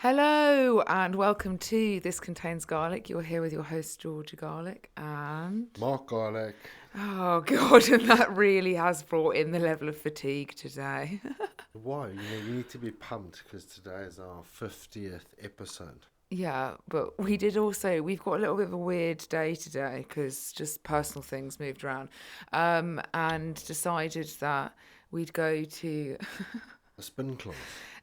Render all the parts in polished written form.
Hello and welcome to This Contains Garlic. You're here with your host Georgia Garlic and... Mark Garlic. Oh God, and that really has brought in the level of fatigue today. Why? You need to be pumped because today is our 50th episode. Yeah, but we've got a little bit of a weird day today because just personal things moved around and decided that we'd go to A spin class.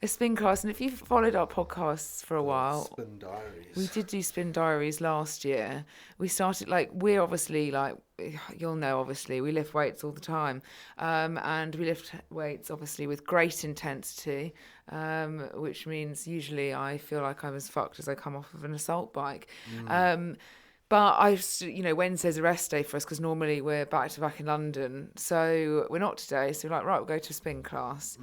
a spin class. And if you've followed our podcasts for a The while, spin we diaries. did do spin diaries last year. We started we're obviously you'll know obviously we lift weights all the time, and we lift weights obviously with great intensity, which means usually I feel like I'm as fucked as I come off of an assault bike. But Wednesday's a rest day for us because normally we're back to back in London, so we're not today. So we're like, right, we'll go to a spin class.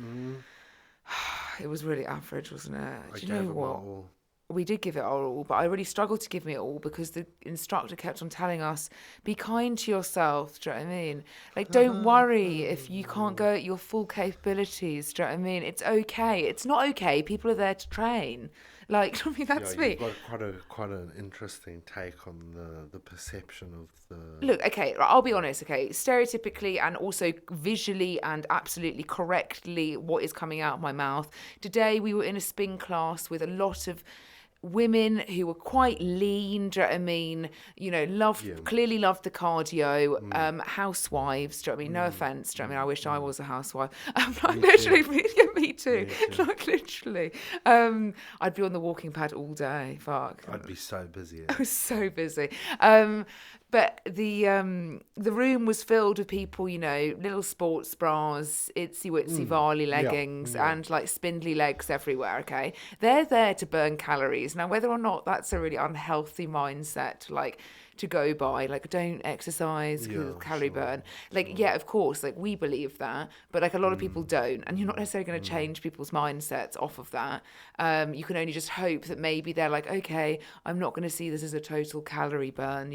It was really average, wasn't it? I Do you gave know it my what? all. We did give it our all, but I really struggled to give me it all because the instructor kept on telling us, be kind to yourself, do you know what I mean? Like, don't worry if you can't go at your full capabilities, do you know what I mean? It's okay. It's not okay. People are there to train. Like, I mean, Yeah, that's you've me. got quite an interesting take on the perception of the. Look, okay, I'll be honest, okay, stereotypically and also visually and absolutely correctly what is coming out of my mouth. Today we were in a spin class with a lot of women who were quite lean, do you know what I mean? Yeah. Clearly loved the cardio, housewives, do you know what I mean? No offence, do you know what I mean? I wish I was a housewife. Like Me literally, too. me too. Me too. Like literally. I'd be on the walking pad all day, fuck. I'd be so busy. I was so busy. But the room was filled with people, little sports bras, itsy witsy varley Yeah. leggings, Yeah. and like spindly legs everywhere. Okay, they're there to burn calories. Now, whether or not that's a really unhealthy mindset, to go by, like don't exercise because Yeah, of calorie sure. burn. Like, yeah, of course, like we believe that, but like a lot of people don't, and you're not necessarily going to change people's mindsets off of that. You can only just hope that maybe they're like, okay, I'm not going to see this as a total calorie burn.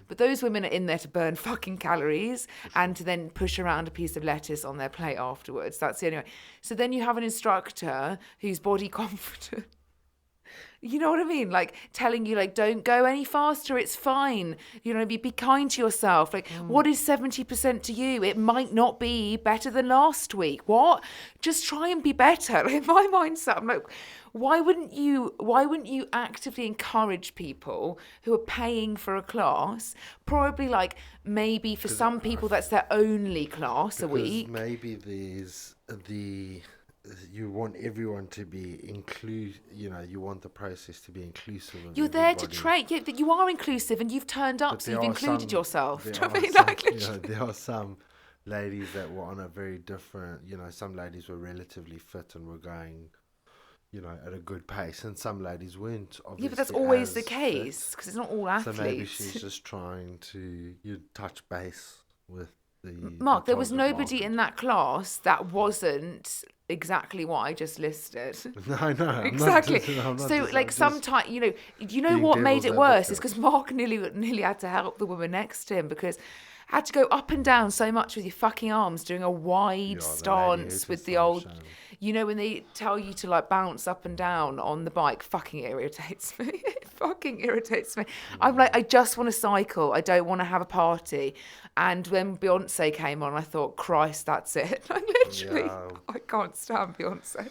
But those women are in there to burn fucking calories and to then push around a piece of lettuce on their plate afterwards. That's the only way. So then you have an instructor who's body confident. You know what I mean? Like telling you, like, don't go any faster. It's fine. Be kind to yourself. Like, what is 70% to you? It might not be better than last week. What? Just try and be better. Like, in my mindset, I'm like, why wouldn't you actively encourage people who are paying for a class? Probably like maybe for some people that's their only class a Because week. maybe there's you want everyone to be you want the process to be inclusive of You're there to everybody. train. You are inclusive, and you've turned up, But so there you've are included some, yourself. there Do you know what are I mean? some, Like, literally. there are some ladies that were on a very different, some ladies were relatively fit and were going, at a good pace, and some ladies weren't obviously. Yeah, but that's always as the case fit. because it's not all So maybe athletes. she's just trying to touch base with the Mark, there was target nobody market. in that class that wasn't exactly what I just listed. No, I'm Exactly. Not, I'm not So, just, like, I'm just sometimes, being what made devil's it worse is advocate. because Mark nearly had to help the woman next to him because I had to go up and down so much with your fucking arms, doing a wide Yeah, the lady who stance with just the on old. show. When they tell you to like bounce up and down on the bike, fucking irritates me. It fucking irritates me. I'm like, I just want to cycle. I don't want to have a party. And when Beyonce came on, I thought, Christ, that's it. Like literally, Yeah. I can't stand Beyonce.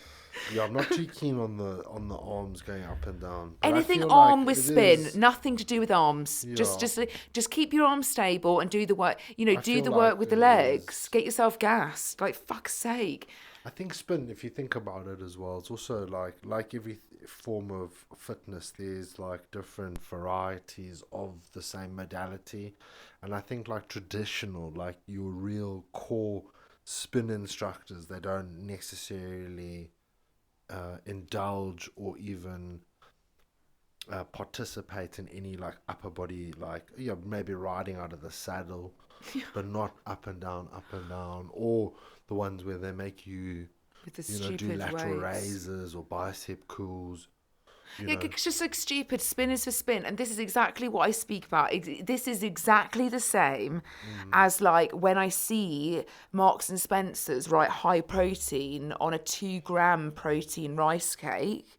Yeah, I'm not too keen on the arms going up and down. But I Anything feel arm like with it spin, is- nothing to do with arms. Yeah. Just keep your arms stable and do the work. I Do feel the work like with the it legs. is- Get yourself gassed. Like fuck's sake. I think spin, if you think about it as well, it's also like every form of fitness. There's like different varieties of the same modality, and I think like traditional, like your real core spin instructors, they don't necessarily indulge or even participate in any like upper body, like maybe riding out of the saddle, but not up and down, or the ones where they make you With the do stupid lateral weights. raises or bicep curls. Yeah, it's just like stupid. Spin is for spin, and this is exactly what I speak about. This is exactly the same as like when I see Marks and Spencers write high protein on a 2-gram protein rice cake.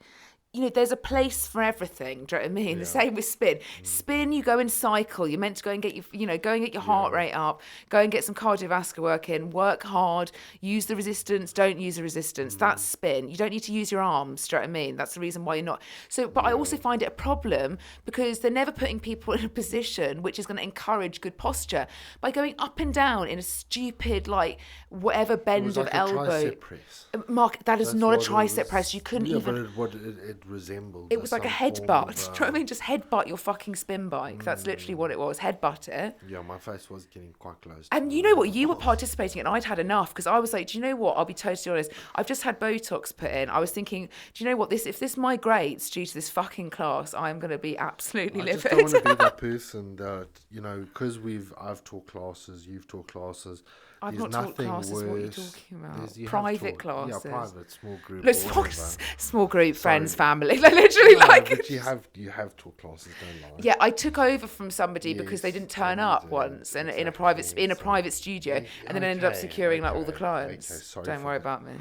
there's a place for everything. Do you know what I mean? The same with spin. Spin, you go and cycle. You're meant to go and get go and get your heart rate up, go and get some cardiovascular work in, work hard, use the resistance, don't use the resistance. That's spin. You don't need to use your arms. Do you know what I mean? That's the reason why you're not. So, but I also find it a problem because they're never putting people in a position which is going to encourage good posture by going up and down in a stupid, like, whatever bend like of a elbow. tricep press. Mark, that is That's not a what it tricep was. press. You couldn't Yeah, even. but it resembled. It was like a some form headbutt. of, Do you know what I mean? Just headbutt your fucking spin bike. That's literally what it was. Headbutt it. Yeah, my face was getting quite close. And you know what? You were participating, and I'd had enough because I was like, do you know what? I'll be totally honest. I've just had Botox put in. I was thinking, do you know what? If this migrates due to this fucking class, I'm going to be absolutely I livid. just don't want to be that person that, because I've taught classes, you've taught classes. I've There's not taught nothing classes. What are you worse. talking about? You have Private taught- classes. Yeah, private, small group. Look, or small, whatever. small group, friends, Sorry. family. Like, literally, No, like. but you have taught classes, don't lie. Yeah, I took over from somebody because they Yes, didn't turn you up did. once in a Exactly, private studio, and then I ended up okay, securing like all the okay, clients. okay, sorry Don't for worry that. about me.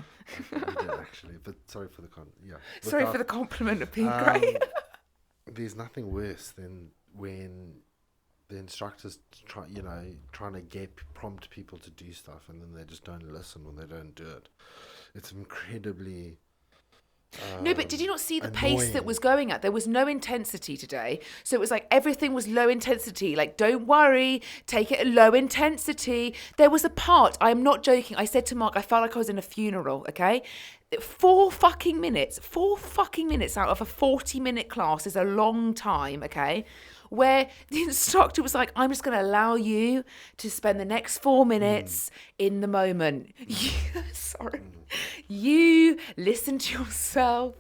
You did actually, but sorry for the Sorry Without- for the compliment of being great. There's nothing worse than when the instructors trying to prompt people to do stuff, and then they just don't listen or they don't do it. It's incredibly. No, but did you not see the pace that annoying. was going at? There was no intensity today. So it was like everything was low intensity. Like, don't worry, take it at low intensity. There was a part, I'm not joking. I said to Mark, I felt like I was in a funeral, okay? 4 fucking minutes out of a 40-minute class is a long time, okay? Where the instructor was like, I'm just going to allow you to spend the next 4 minutes in the moment. Sorry. You listen to yourself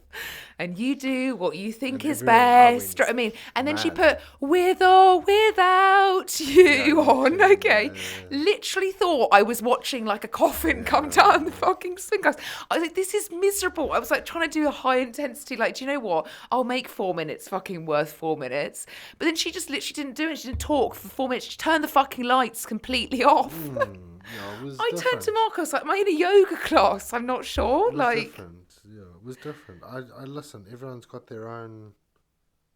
and you do what you think And is everyone best. Do you know what I wins. mean? And then she Mad. put with or without you on. literally, Okay. Literally thought I was watching like a coffin come down the fucking swing class. I was like, this is miserable. I was like trying to do a high intensity, like, do you know what? I'll make 4 minutes fucking worth 4 minutes. But then she just literally didn't do it. She didn't talk for 4 minutes. She turned the fucking lights completely off. It was I different. turned to Mark, I was like, am I in a yoga class? I'm not sure. It was Like, different. Yeah, it was different. I listen. Everyone's got their own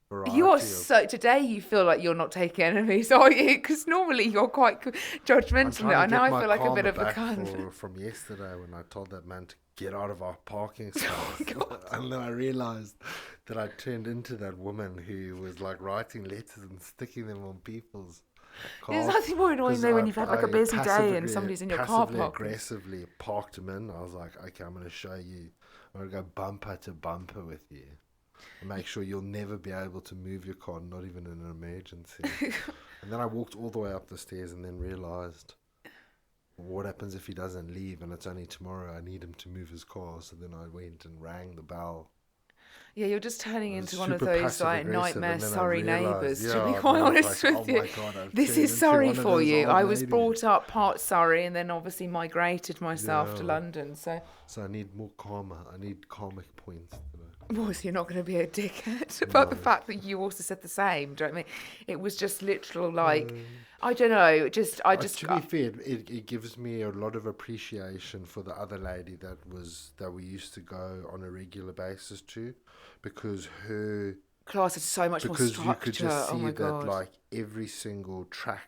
variety. you are of- so, today you feel like you're not taking enemies, are you? Because normally you're quite I'm judgmental. trying I to now get I my feel like a bit karma of a back cunt. from yesterday when I told that man to get out of our parking space. God. And then I realized that I turned into that woman who was like writing letters and sticking them on people's There's cars. nothing more annoying 'Cause though when I- you've had like a I busy day and passively- somebody's in your car passively park. aggressively parked him in. I was like, okay, I'm going to show you. I'm going to go bumper to bumper with you. And make sure you'll never be able to move your car, not even in an emergency. And then I walked all the way up the stairs and then realized, what happens if he doesn't leave and it's only tomorrow? I need him to move his car. So then I went and rang the bell. Yeah, you're just turning It was into one of super those like passive-aggressive, nightmare and then I sorry realised, neighbours. To yeah, be then quite I was honest like, with oh you, my God, I've this turned is into sorry one of for those you. old I was ladies. brought up part Surrey and then obviously migrated myself to Yeah. London. So, So I need more karma. I need karmic points today. well, so you're not going to be a dickhead about the fact that you also said the same. Do you know what I mean? It was just literal, like, I don't know. I just. To be fair, it gives me a lot of appreciation for the other lady that we used to go on a regular basis to, because her class is so much more because structure. you could just Oh see my that god. like every single track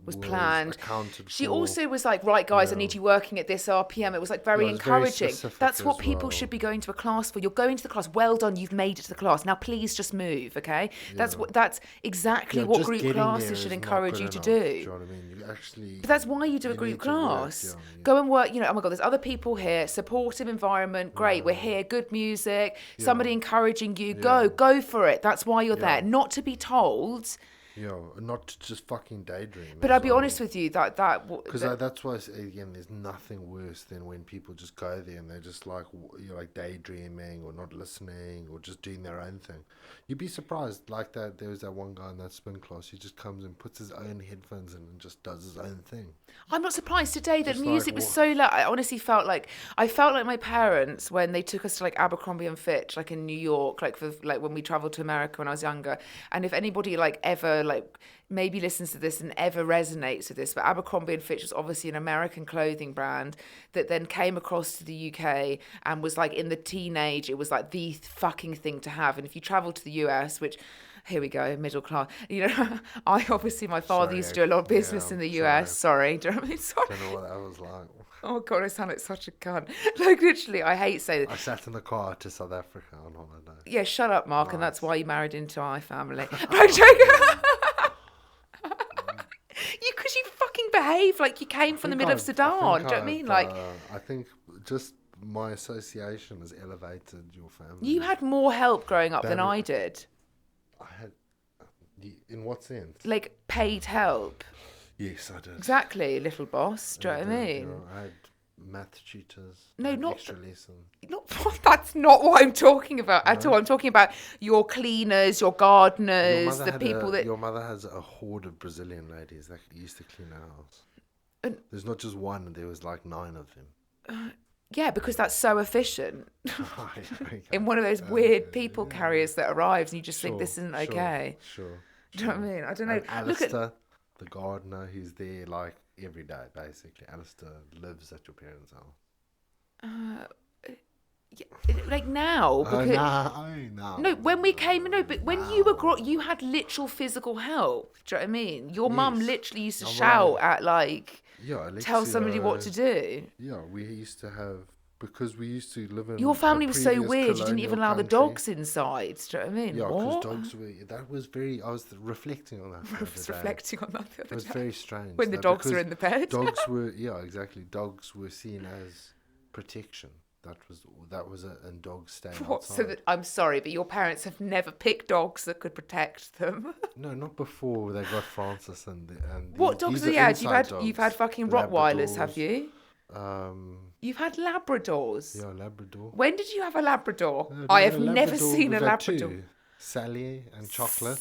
Was planned. accounted She for. also was like, right, guys, I need you working at this RPM. It was like very Yeah, it was very encouraging. specific That's what as people well. should be going to a class for. You're going to the class. Well done, you've made it to the class. Now please just move, okay? That's exactly Yeah, what just group getting there classes is should not encourage good you to enough, do. Do you know what I mean? You actually. But that's why you do a you group need to work, class. yeah. Go and work, oh my God, there's other people here, supportive environment, great, we're here, good music, somebody encouraging you, go for it. That's why you're there. Not to be told. Yeah, not to just fucking daydream. But I'll be honest with you, that's Because that's why, again, there's nothing worse than when people just go there and they're just like, like daydreaming or not listening or just doing their own thing. You'd be surprised, like that. There was that one guy in that spin class. He just comes and puts his own headphones in and just does his own thing. I'm not surprised today that Just music like was what- so loud. I honestly felt like my parents when they took us to like Abercrombie and Fitch, like in New York, like when we traveled to America when I was younger. And if anybody like ever like maybe listens to this and ever resonates with this, but Abercrombie and Fitch was obviously an American clothing brand that then came across to the UK and was like in the teenage, it was like the fucking thing to have. And if you travel to the US, which here we go, middle class. You know, my father used to do a lot of business in the US. Sorry. Do you know what I mean? Sorry. Don't know what that was like. Oh God, I sound like such a cunt. Like literally, I hate saying it. I sat in the car to South Africa on holiday. Yeah, shut up, Mark, and Right. that's why you married into my family. I'm joking. Because you fucking behave like you came from the middle of Sudan. Do you know what I mean? Like, I think just my association has elevated your family. you had more help growing up than I did. I had. In what sense? Like paid help. Yes, I did. Exactly, little boss. Do you know what I mean? You know, I had math tutors. No, and not extra lessons. Not, that's not what I'm talking about at all. I'm talking about your cleaners, your gardeners, the people that... Your mother has a horde of Brazilian ladies that used to clean our house. There's not just one, there was like 9 of them. Yeah, because that's so efficient. Okay. In one of those weird people carriers that arrives and you just think this isn't Sure, okay. Sure. Do you know what I mean? I don't know. And Look at... Alistair, the gardener, who's there like every day, basically. Alistair lives at your parents' house. Like now, because no, when we came, no, but when you were you had literal physical help. Do you know what I mean? Your mum literally used to shout at like, tell somebody what to do. Yeah, we used to have, because we used to live in. Your family was so weird. You didn't even allow the country. dogs inside. Do you know what I mean? Yeah, because what? dogs were. That was very. I was reflecting on that. I was reflecting on that the other day. It was very strange. When the dogs were in the bed. Dogs were. Yeah, exactly. Dogs were seen as protection. That was and dogs stay outside. So that, I'm sorry, but your parents have never picked dogs that could protect them. No, not before they got Francis and what dogs have you had? You've had fucking Rottweilers, have you? You've had Labradors. Yeah, Labrador. When did you have a Labrador? I have never seen a Labrador. 2. Sally and Chocolate.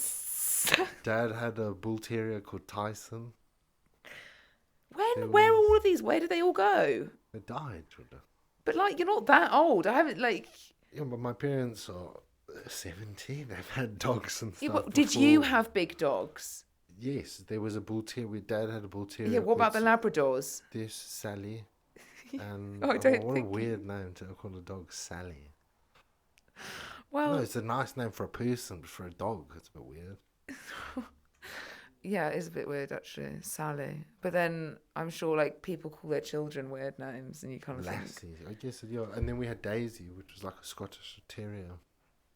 Dad had a bull terrier called Tyson. Where are all of these? Where did they all go? They died. But like, you're not that old. I haven't like. Yeah, but my parents are 70. They've had dogs and stuff. Yeah, did you have big dogs? Yes, there was a bull terrier. Dad had a bull terrier. Yeah, what about the Labradors? There's Sally. And I don't what think... a weird name to call a dog Sally. Well, no, it's a nice name for a person, but for a dog, it's a bit weird. Yeah, it is a bit weird actually, Sally. But then I'm sure like people call their children weird names, and you kind of Lassie, I guess. Yeah, and then we had Daisy, which was like a Scottish terrier.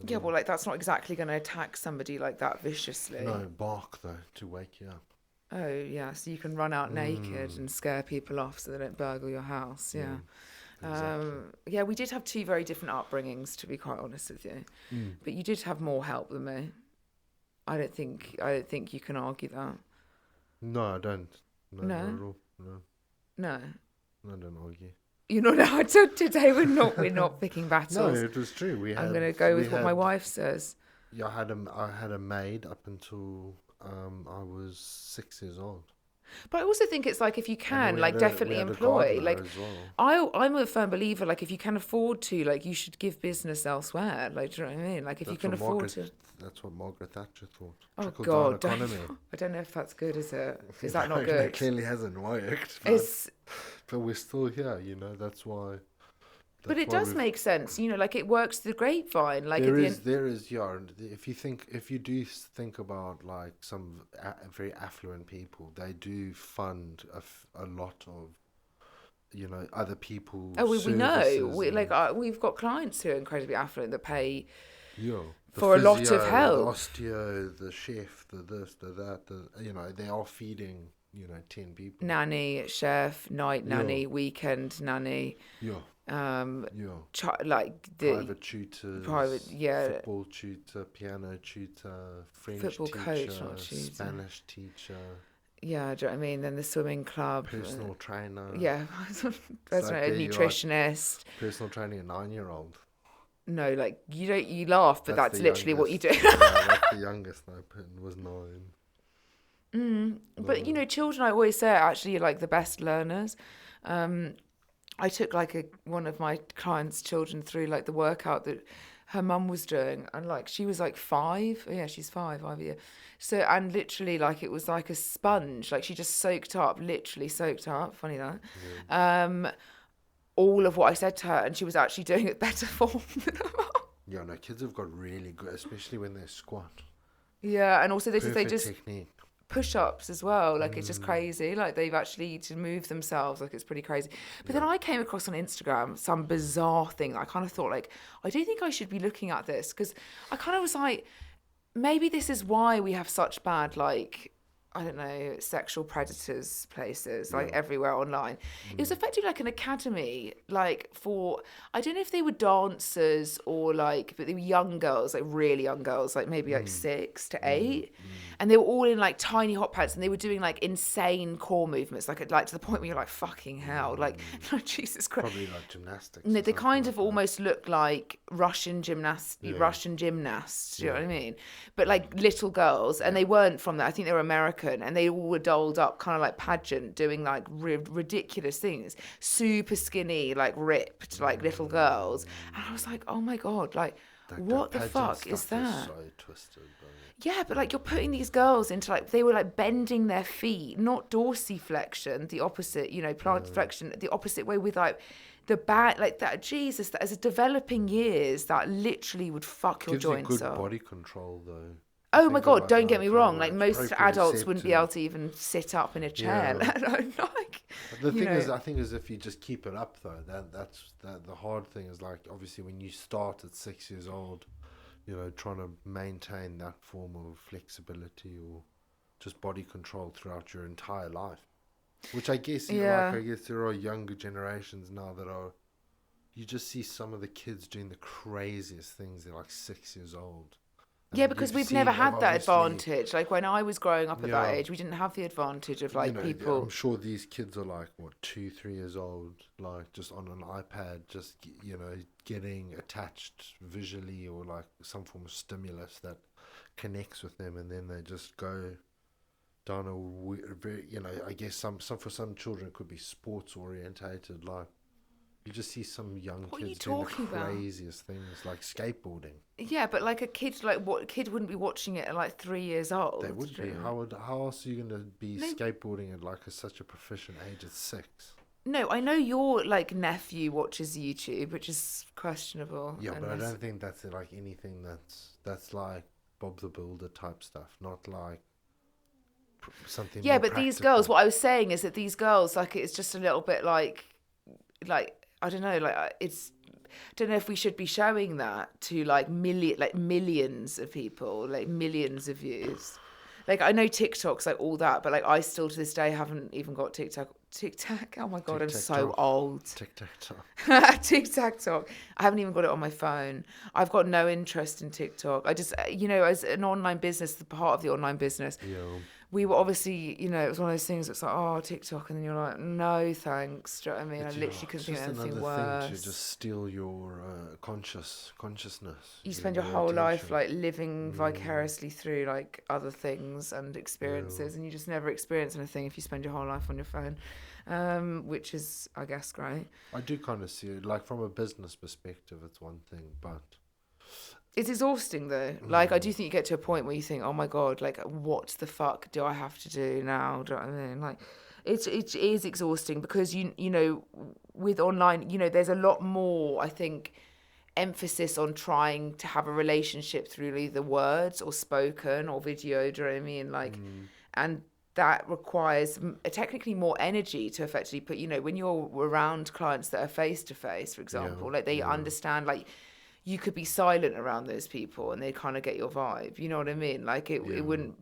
Yeah, well, like that's not exactly going to attack somebody like that viciously. No, bark though to wake you up. Oh yeah, so you can run out naked and scare people off so they don't burgle your house. Yeah. Exactly. Yeah, we did have 2 very different upbringings, to be quite honest with you. But you did have more help than me. I don't think you can argue that. No, I don't. No, No? not at all. No, No. I don't argue. You're not. Today we're not picking battles. No, it was true. I'm going to go with what my wife says. Yeah, I had a maid up until I was 6 years old. But I also think it's like if you can, like definitely we had a employ. gardener Like as well. I'm a firm believer. Like if you can afford to, like you should give business elsewhere. Like do you know what I mean? Like if you can afford to. That's what Margaret Thatcher thought. Oh Trickle-down God! economy. I don't know if that's good. Is it? Is that not It good? clearly hasn't worked. But we're still here. You know, that's why. But it does make sense, you know, like it works the grapevine. Like there is, yeah. If you do think about like some very affluent people, they do fund a lot of, you know, other people. Oh, we know. We've got clients who are incredibly affluent that pay for a lot of help. The osteo, the chef, the this, the that, you know, they are feeding, you know, 10 people. Nanny, chef, night nanny, weekend nanny. Yeah. Like the private tutors, football tutor, piano tutor, French football teacher, coach, not tutor. Spanish teacher. Yeah, do you know what I mean? Then the swimming club, personal trainer. Yeah, that's right. A nutritionist. Personal training a 9-year-old. No, like you laugh, but that's literally what you do. Yeah, that's the youngest I put in was 9. But you know, children, I always say, are actually like the best learners. I took like one of my clients' children through like the workout that her mum was doing, and like she was like 5. Yeah, she's 5 a year. So, and literally like it was like a sponge, like she just soaked up, literally soaked up. Funny that. Yeah. Um, all of what I said to her, and she was actually doing it better form than her mum. Yeah, no, kids have got really good, especially when they squat. Yeah, and also they Perfect just technique. push-ups as well. Like it's just crazy. Like they've actually to move themselves. Like it's pretty crazy. But then Yeah. I came across on Instagram some bizarre thing that I kind of thought like I don't think I should be looking at this because I kind of was like maybe this is why we have such bad like I don't know sexual predators places like Yeah. everywhere online. It was effectively like an academy like for I don't know if they were dancers or like but they were young girls like really young girls like maybe like 6 to 8 and they were all in like tiny hot pants and they were doing like insane core movements like to the point where you're like fucking hell like Jesus Christ. Probably like gymnastics. No, Or they something kind like of that. almost look like Russian gymnasts. Yeah. Russian gymnasts. Do you know Yeah. what I mean? But like little girls, and they weren't from there. I think they were American, and they all were dolled up, kind of like pageant, doing like ridiculous things. Super skinny, like ripped, like little girls. And I was like, oh my god, like what the pageant fuck is stuff that? so twisted, bro. Yeah, but like you're putting these girls into like they were like bending their feet, not dorsiflexion, the opposite, plantar flexion, the opposite way with like the back, like that. Jesus, that as a developing years, that literally would fuck your Gives you joints good up. body control though. Oh my Think god, about, don't get me how wrong. Like much most adults wouldn't be proprioceptive- able to even sit up in a chair. Yeah. Let alone like The you thing is, know. I think, is if you just keep it up though, the hard thing is like obviously when you start at 6 years old, trying to maintain that form of flexibility or just body control throughout your entire life. Which I guess, Yeah. I guess there are younger generations now that are. You just see some of the kids doing the craziest things. They're like 6 years old. Yeah, And because you've we've seen, never had that obviously, advantage. Like when I was growing up at that Yeah. age, we didn't have the advantage of like I'm people. sure these kids are like, what, 2, 3 years old, like just on an iPad, just, getting attached visually or like some form of stimulus that connects with them. And then they just go down very, I guess for some children it could be sports orientated. Like you just see some young What are you kids doing the talking about? craziest things like skateboarding. Yeah, but like a kid, like what kid wouldn't be watching it at like 3 years old? They would do be. you know? How else are you going to be No. skateboarding at like such a proficient age at 6? No, I know your like nephew watches YouTube, which is questionable. Yeah, but I unless- don't think that's like anything that's like Bob the Builder type stuff, not like something. Yeah, more but these practical. girls, what I was saying is that these girls, like, it's just a little bit like I don't know, like it's. Don't know if we should be showing that to like millions of people, like millions of views. Like I know TikTok's like all that, but like I still to this day haven't even got TikTok. Oh my god, I'm so Tic-tac-toe. old. Tic-tac-toe. TikTok. I haven't even got it on my phone. I've got no interest in TikTok. I just, as an online business, the part of the online business, Yeah. we were obviously, it was one of those things that's like, oh, TikTok. And then you're like, no, thanks. Do you know what I mean? But I literally couldn't think of anything another worse. thing to just steal your consciousness. You spend your your whole life attention. like living vicariously through like other things and experiences, and you just never experience anything if you spend your whole life on your phone, which is, I guess, great. I do kind of see it, like from a business perspective, it's one thing, but It's exhausting though. Like I do think you get to a point where you think, oh my god, like what the fuck do I have to do now? Do you know what I mean? Like it is exhausting because you know with online, there's a lot more, I think, emphasis on trying to have a relationship through either words or spoken or video. Do you know what I mean? Like, and that requires technically more energy to effectively put. When you're around clients that are face to face, for example, like they understand like. You could be silent around those people and they kind of get your vibe. You know what I mean? Like it wouldn't,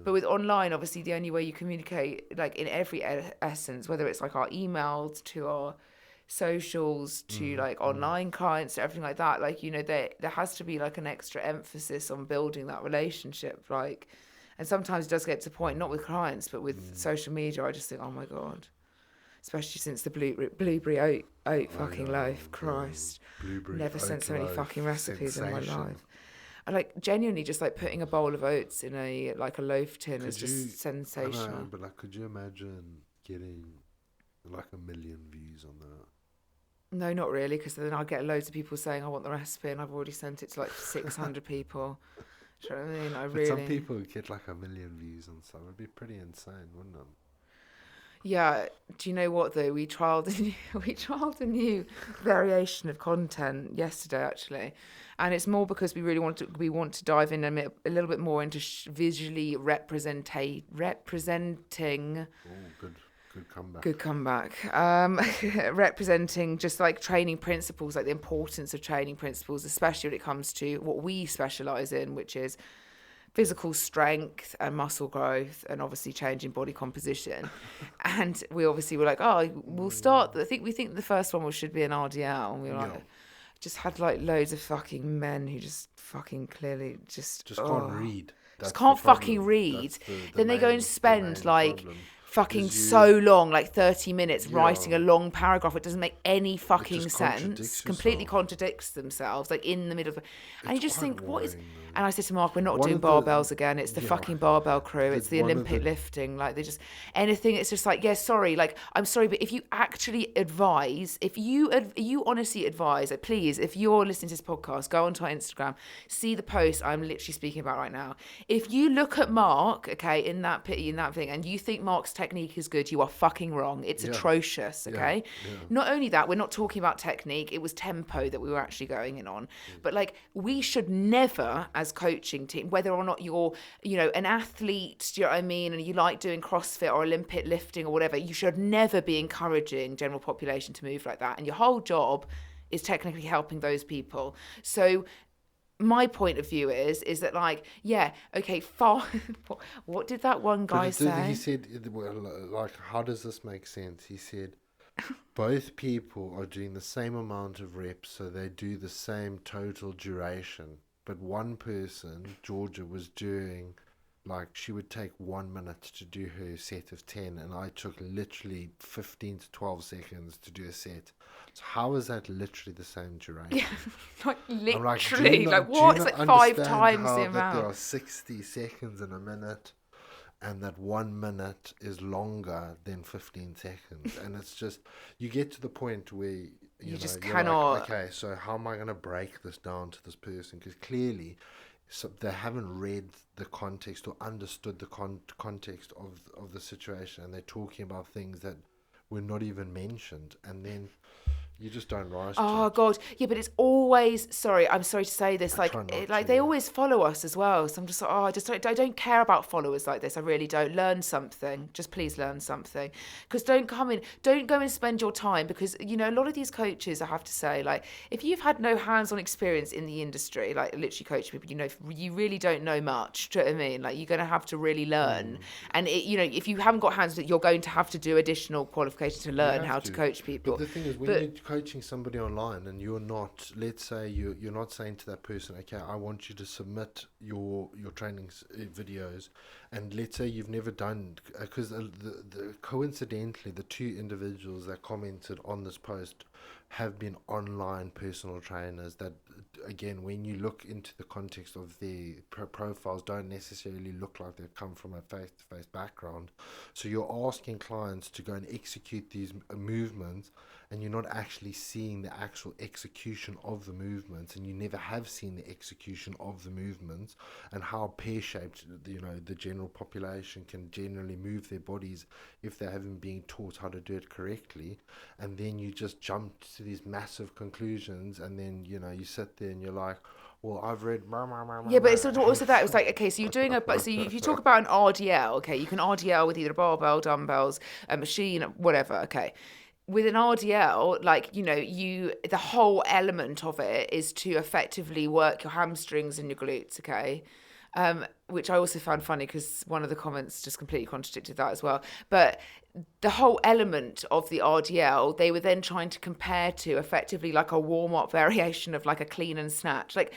but with online, obviously the only way you communicate, like in every essence, whether it's like our emails to our socials to like online clients to everything like that, like, there has to be like an extra emphasis on building that relationship. Like, and sometimes it does get to the point, not with clients, but with social media, I just think, oh my God. Especially since the blueberry oat fucking loaf. Christ. Never sent so many fucking recipes in my life. I like genuinely just like putting a bowl of oats in a loaf tin is just sensational. I know, but like, could you imagine getting like 1 million views on that? No, not really, because then I get loads of people saying I want the recipe, and I've already sent it to like 600 people. Do you know what I mean? But some people get like 1 million views and stuff. It'd be pretty insane, wouldn't it? Yeah. Do you know what though? We trialed we trialed a new variation of content yesterday actually, and it's more because we want to dive in a little bit more into visually representing. Oh, good comeback. Good comeback. Representing just like training principles, like the importance of training principles, especially when it comes to what we specialize in, which is physical strength and muscle growth and obviously changing body composition. And we obviously were like, oh, we'll start. We think the first one should be an RDL. And we were like, just had like loads of fucking men who just fucking clearly just can't read. Just can't fucking read. Then they go and spend like fucking so long, like 30 minutes writing a long paragraph. It doesn't make any fucking sense. Completely contradicts themselves, like in the middle of and you just think, what is... And I said to Mark, we're not doing barbells again. It's the fucking barbell crew. It's the Olympic lifting. Like, they just... Anything, it's just like, yeah, sorry. Like, I'm sorry, but if you actually advise, if you honestly advise, like, please, if you're listening to this podcast, go onto our Instagram, see the post I'm literally speaking about right now. If you look at Mark, okay, in that thing, and you think Mark's technique is good, you are fucking wrong. It's atrocious, okay? Not only that, we're not talking about technique. It was tempo that we were actually going in on. But, like, we should never, as coaching team, whether or not you're, you know, an athlete, do you know what I mean, and you like doing CrossFit or Olympic lifting or whatever, you should never be encouraging general population to move like that. And your whole job is technically helping those people. So my point of view is that, like, yeah, okay, what did that one guy say? He said, like, how does this make sense? He said, both people are doing the same amount of reps, so they do the same total duration. But one person, Georgia, was doing, like, she would take 1 minute to do her set of 10, and I took literally 15 to 12 seconds to do a set. So how is that literally the same duration? Yeah, like, literally, like, what? It's like 5 times the amount. There are 60 seconds in a minute, and that 1 minute is longer than 15 seconds. And it's just, you get to the point where you just cannot. Like, okay, so how am I going to break this down to this person? Because clearly, they haven't read the context or understood the context of the situation, and they're talking about things that were not even mentioned, and then you just don't rise to it. God, yeah, but it's always, I'm sorry to say this, like they always follow us as well. So I'm just like, I don't care about followers like this. I really don't. Learn something. Just please learn something. Because don't go and spend your time, because, you know, a lot of these coaches, I have to say, like, if you've had no hands-on experience in the industry, like literally coach people, you know, you really don't know much. Do you know what I mean? Like, you're going to have to really learn. And, you know, if you haven't got hands, you're going to have to do additional qualifications to learn how to coach people. But the thing is, when you're coaching somebody online and you're not, let's say you're not saying to that person, okay, I want you to submit your training videos, and let's say you've never done, because coincidentally the two individuals that commented on this post have been online personal trainers that, again, when you look into the context of their profiles, don't necessarily look like they've come from a face-to-face background. So you're asking clients to go and execute these movements, and you're not actually seeing the actual execution of the movements, and you never have seen the execution of the movements, and how pear-shaped, you know, the general population can generally move their bodies if they haven't been taught how to do it correctly. And then you just jump to these massive conclusions, and then, you know, you sit there and you're like, well, I've read... Yeah, but it's also that. It was like, okay, so you're doing if you talk about an RDL, okay, you can RDL with either a barbell, dumbbells, a machine, whatever, okay. With an RDL, like, you know, the whole element of it is to effectively work your hamstrings and your glutes, okay? Which I also found funny because one of the comments just completely contradicted that as well. But the whole element of the RDL, they were then trying to compare to effectively like a warm-up variation of like a clean and snatch. Like,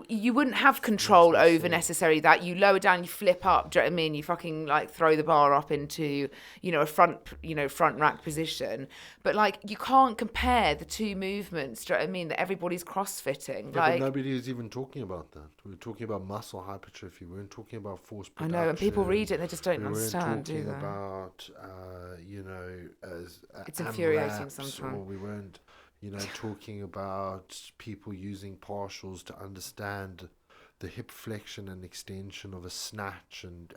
you wouldn't have control over necessarily that. You lower down, you flip up, do you know what I mean? You fucking like throw the bar up into, you know, a front rack position. But like, you can't compare the two movements, do you know what I mean? That everybody's crossfitting. Yeah, like, but nobody was even talking about that. We were talking about muscle hypertrophy. We weren't talking about force production. I know, and people read it and they just don't understand, do they? We weren't talking about as It's infuriating AMRAPs, or sometimes. we weren't, talking about people using partials to understand the hip flexion and extension of a snatch and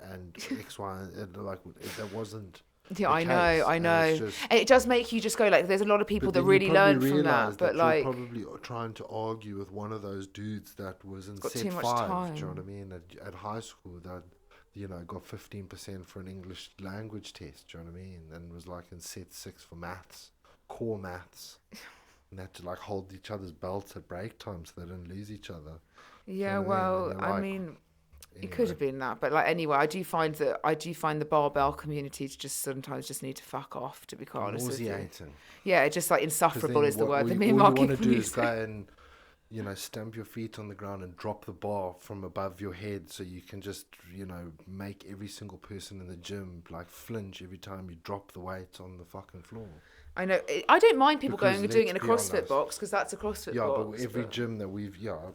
X, Y, and like that wasn't Yeah, the I case, and it's know. just. And it does make you just go like, there's a lot of people But that then you really probably learn from realize that, but that you're like, probably trying to argue with one of those dudes that was in got set too much five. Do you know what time. I mean? At high school, that got 15% for an English language test. Do you know what I mean? And was like in set six for maths, core maths, and had to like hold each other's belts at break time so they didn't lose each other. Do you Yeah, know what I mean? And well, you're I like, mean, it could anyway, have been that, but like anyway, I do find the barbell community to just sometimes just need to fuck off. To be quite honest with you, nauseating. yeah, just like Because insufferable then is the what word that me and all you Mark want to keep on do is go using. and stamp your feet on the ground and drop the bar from above your head so you can just, make every single person in the gym like flinch every time you drop the weight on the fucking floor. I know. I don't mind people going Because and doing it let's in a be CrossFit honest, box because that's a CrossFit yeah, but box. every But gym that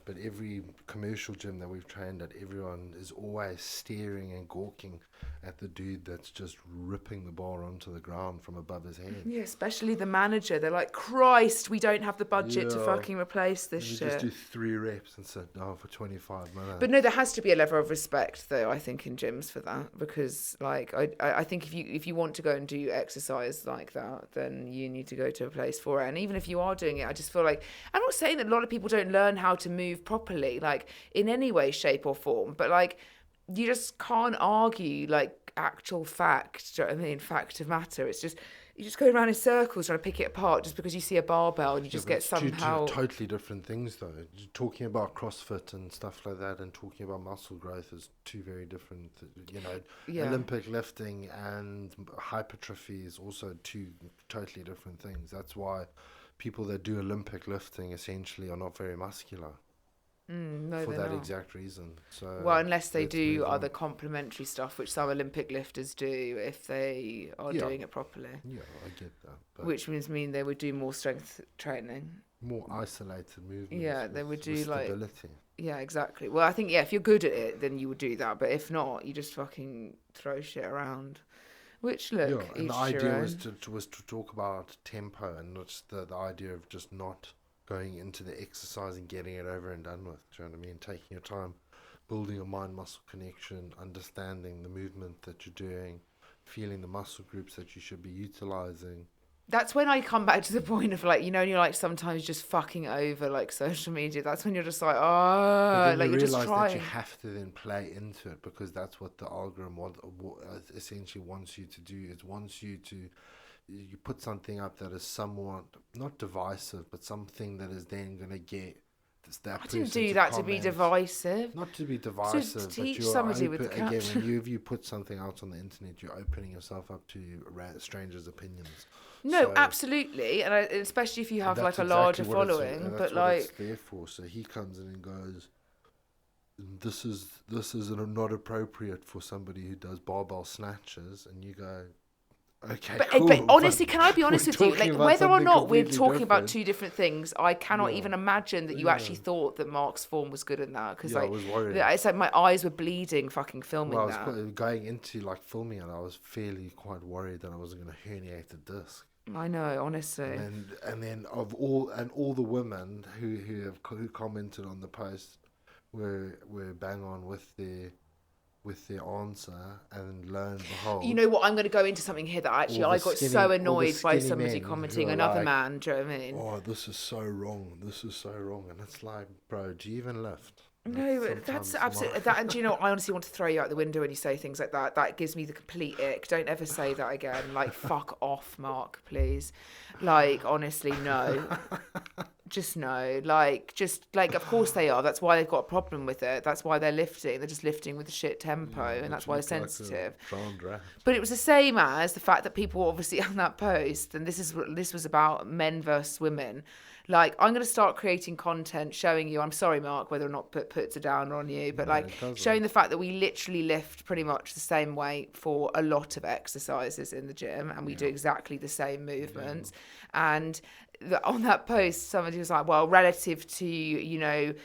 but every commercial gym that we've trained at, everyone is always staring and gawking at the dude that's just ripping the bar onto the ground from above his head. yeah, especially the manager. They're like, Christ, we don't have the budget to Yeah. fucking replace this Let me just shit. do 3 reps and sit down for 25 But no, minutes. there has to be a level of respect, though. I think in gyms for that, because like I think if you want to go and do exercise like that, then you need to go to a place for it. And even if you are doing it, I just feel like I'm not saying that a lot of people don't learn how to move properly, like in any way, shape, or form. But like you just can't argue like actual fact. Do you know what I mean? Fact of matter. It's just you just go around in circles trying to pick it apart just because you see a barbell and you Yeah, just but get it's two somehow. totally different things, though. Talking about CrossFit and stuff like that, and talking about muscle growth is two very different. Yeah. Olympic lifting and hypertrophy is also two totally different things. That's why people that do Olympic lifting essentially are not very muscular No, for they're that not. exact reason. Well, So unless they let's do move other on. complementary stuff, which some Olympic lifters do if they are Yeah, doing it properly, yeah, I get that, but which mean they would do more strength training. more isolated movements Yeah, they would with do like, stability. yeah, exactly. Well, I think, yeah, if you're good at it, then you would do that. But if not, you just fucking throw shit around. Which, Yeah, look, and the each to your idea was own. to talk about tempo and not just the idea of just not going into the exercise and getting it over and done with. Do you know what I mean? Taking your time, building a mind muscle connection, understanding the movement that you're doing, feeling the muscle groups that you should be utilizing. That's when I come back to the point of like, and you're like sometimes just fucking over like social media. That's when you're just like, But oh, then like you you're just realize that you trying. have to then play into it because that's what the algorithm essentially wants you to do. It wants you to you put something up that is somewhat not divisive, but something that is then going to get that I didn't person do to that to be comment. divisive. Not to be To divisive, but teach you're somebody with open the again. caption. If you put something out on the internet, you're opening yourself up to strangers' opinions. No, So, absolutely, and especially if you and have like that's a larger exactly what following. But that's what it's like, there for. So he comes in and goes, this is not appropriate for somebody who does barbell snatches, and you go, okay, but cool, but honestly, can I be we're honest with you? talking Like, about whether or something not we're completely talking about different. two different things, I cannot Yeah, even imagine that you yeah, actually thought that Mark's form was good in that. Because yeah. I like, was worried. it's like my eyes were bleeding fucking Well, I filming was that. going into like filming it. I was fairly quite worried that I wasn't going to herniate the disc. I know, honestly. And then all the women who commented on the post were bang on with their answer, and lo and You behold, know what? I'm going to go into something here that actually I got so all the annoyed by skinny somebody men who commenting, are another like, man. Do you know what I mean? oh, this is so wrong, and it's like, bro, do you even lift? No, that's absolutely that. And do you know, I honestly want to throw you out the window when you say things like that. That gives me the complete ick. Don't ever say that again. Like, fuck off, Mark, please. Like, honestly, no. Just no. Like, of course they are. That's why they've got a problem with it. That's why they're lifting. They're just lifting with a shit tempo, Yeah, and but that's you why they're look like a sensitive. drowned rat. But it was the same as the fact that people obviously on that post, and this was about men versus women. Like, I'm going to start creating content showing you, I'm sorry, Mark, whether or not puts a down on you, but No, like it doesn't. showing the fact that we literally lift pretty much the same weight for a lot of exercises in the gym and we do exactly the same movements. And on that post, somebody was like, well, relative to,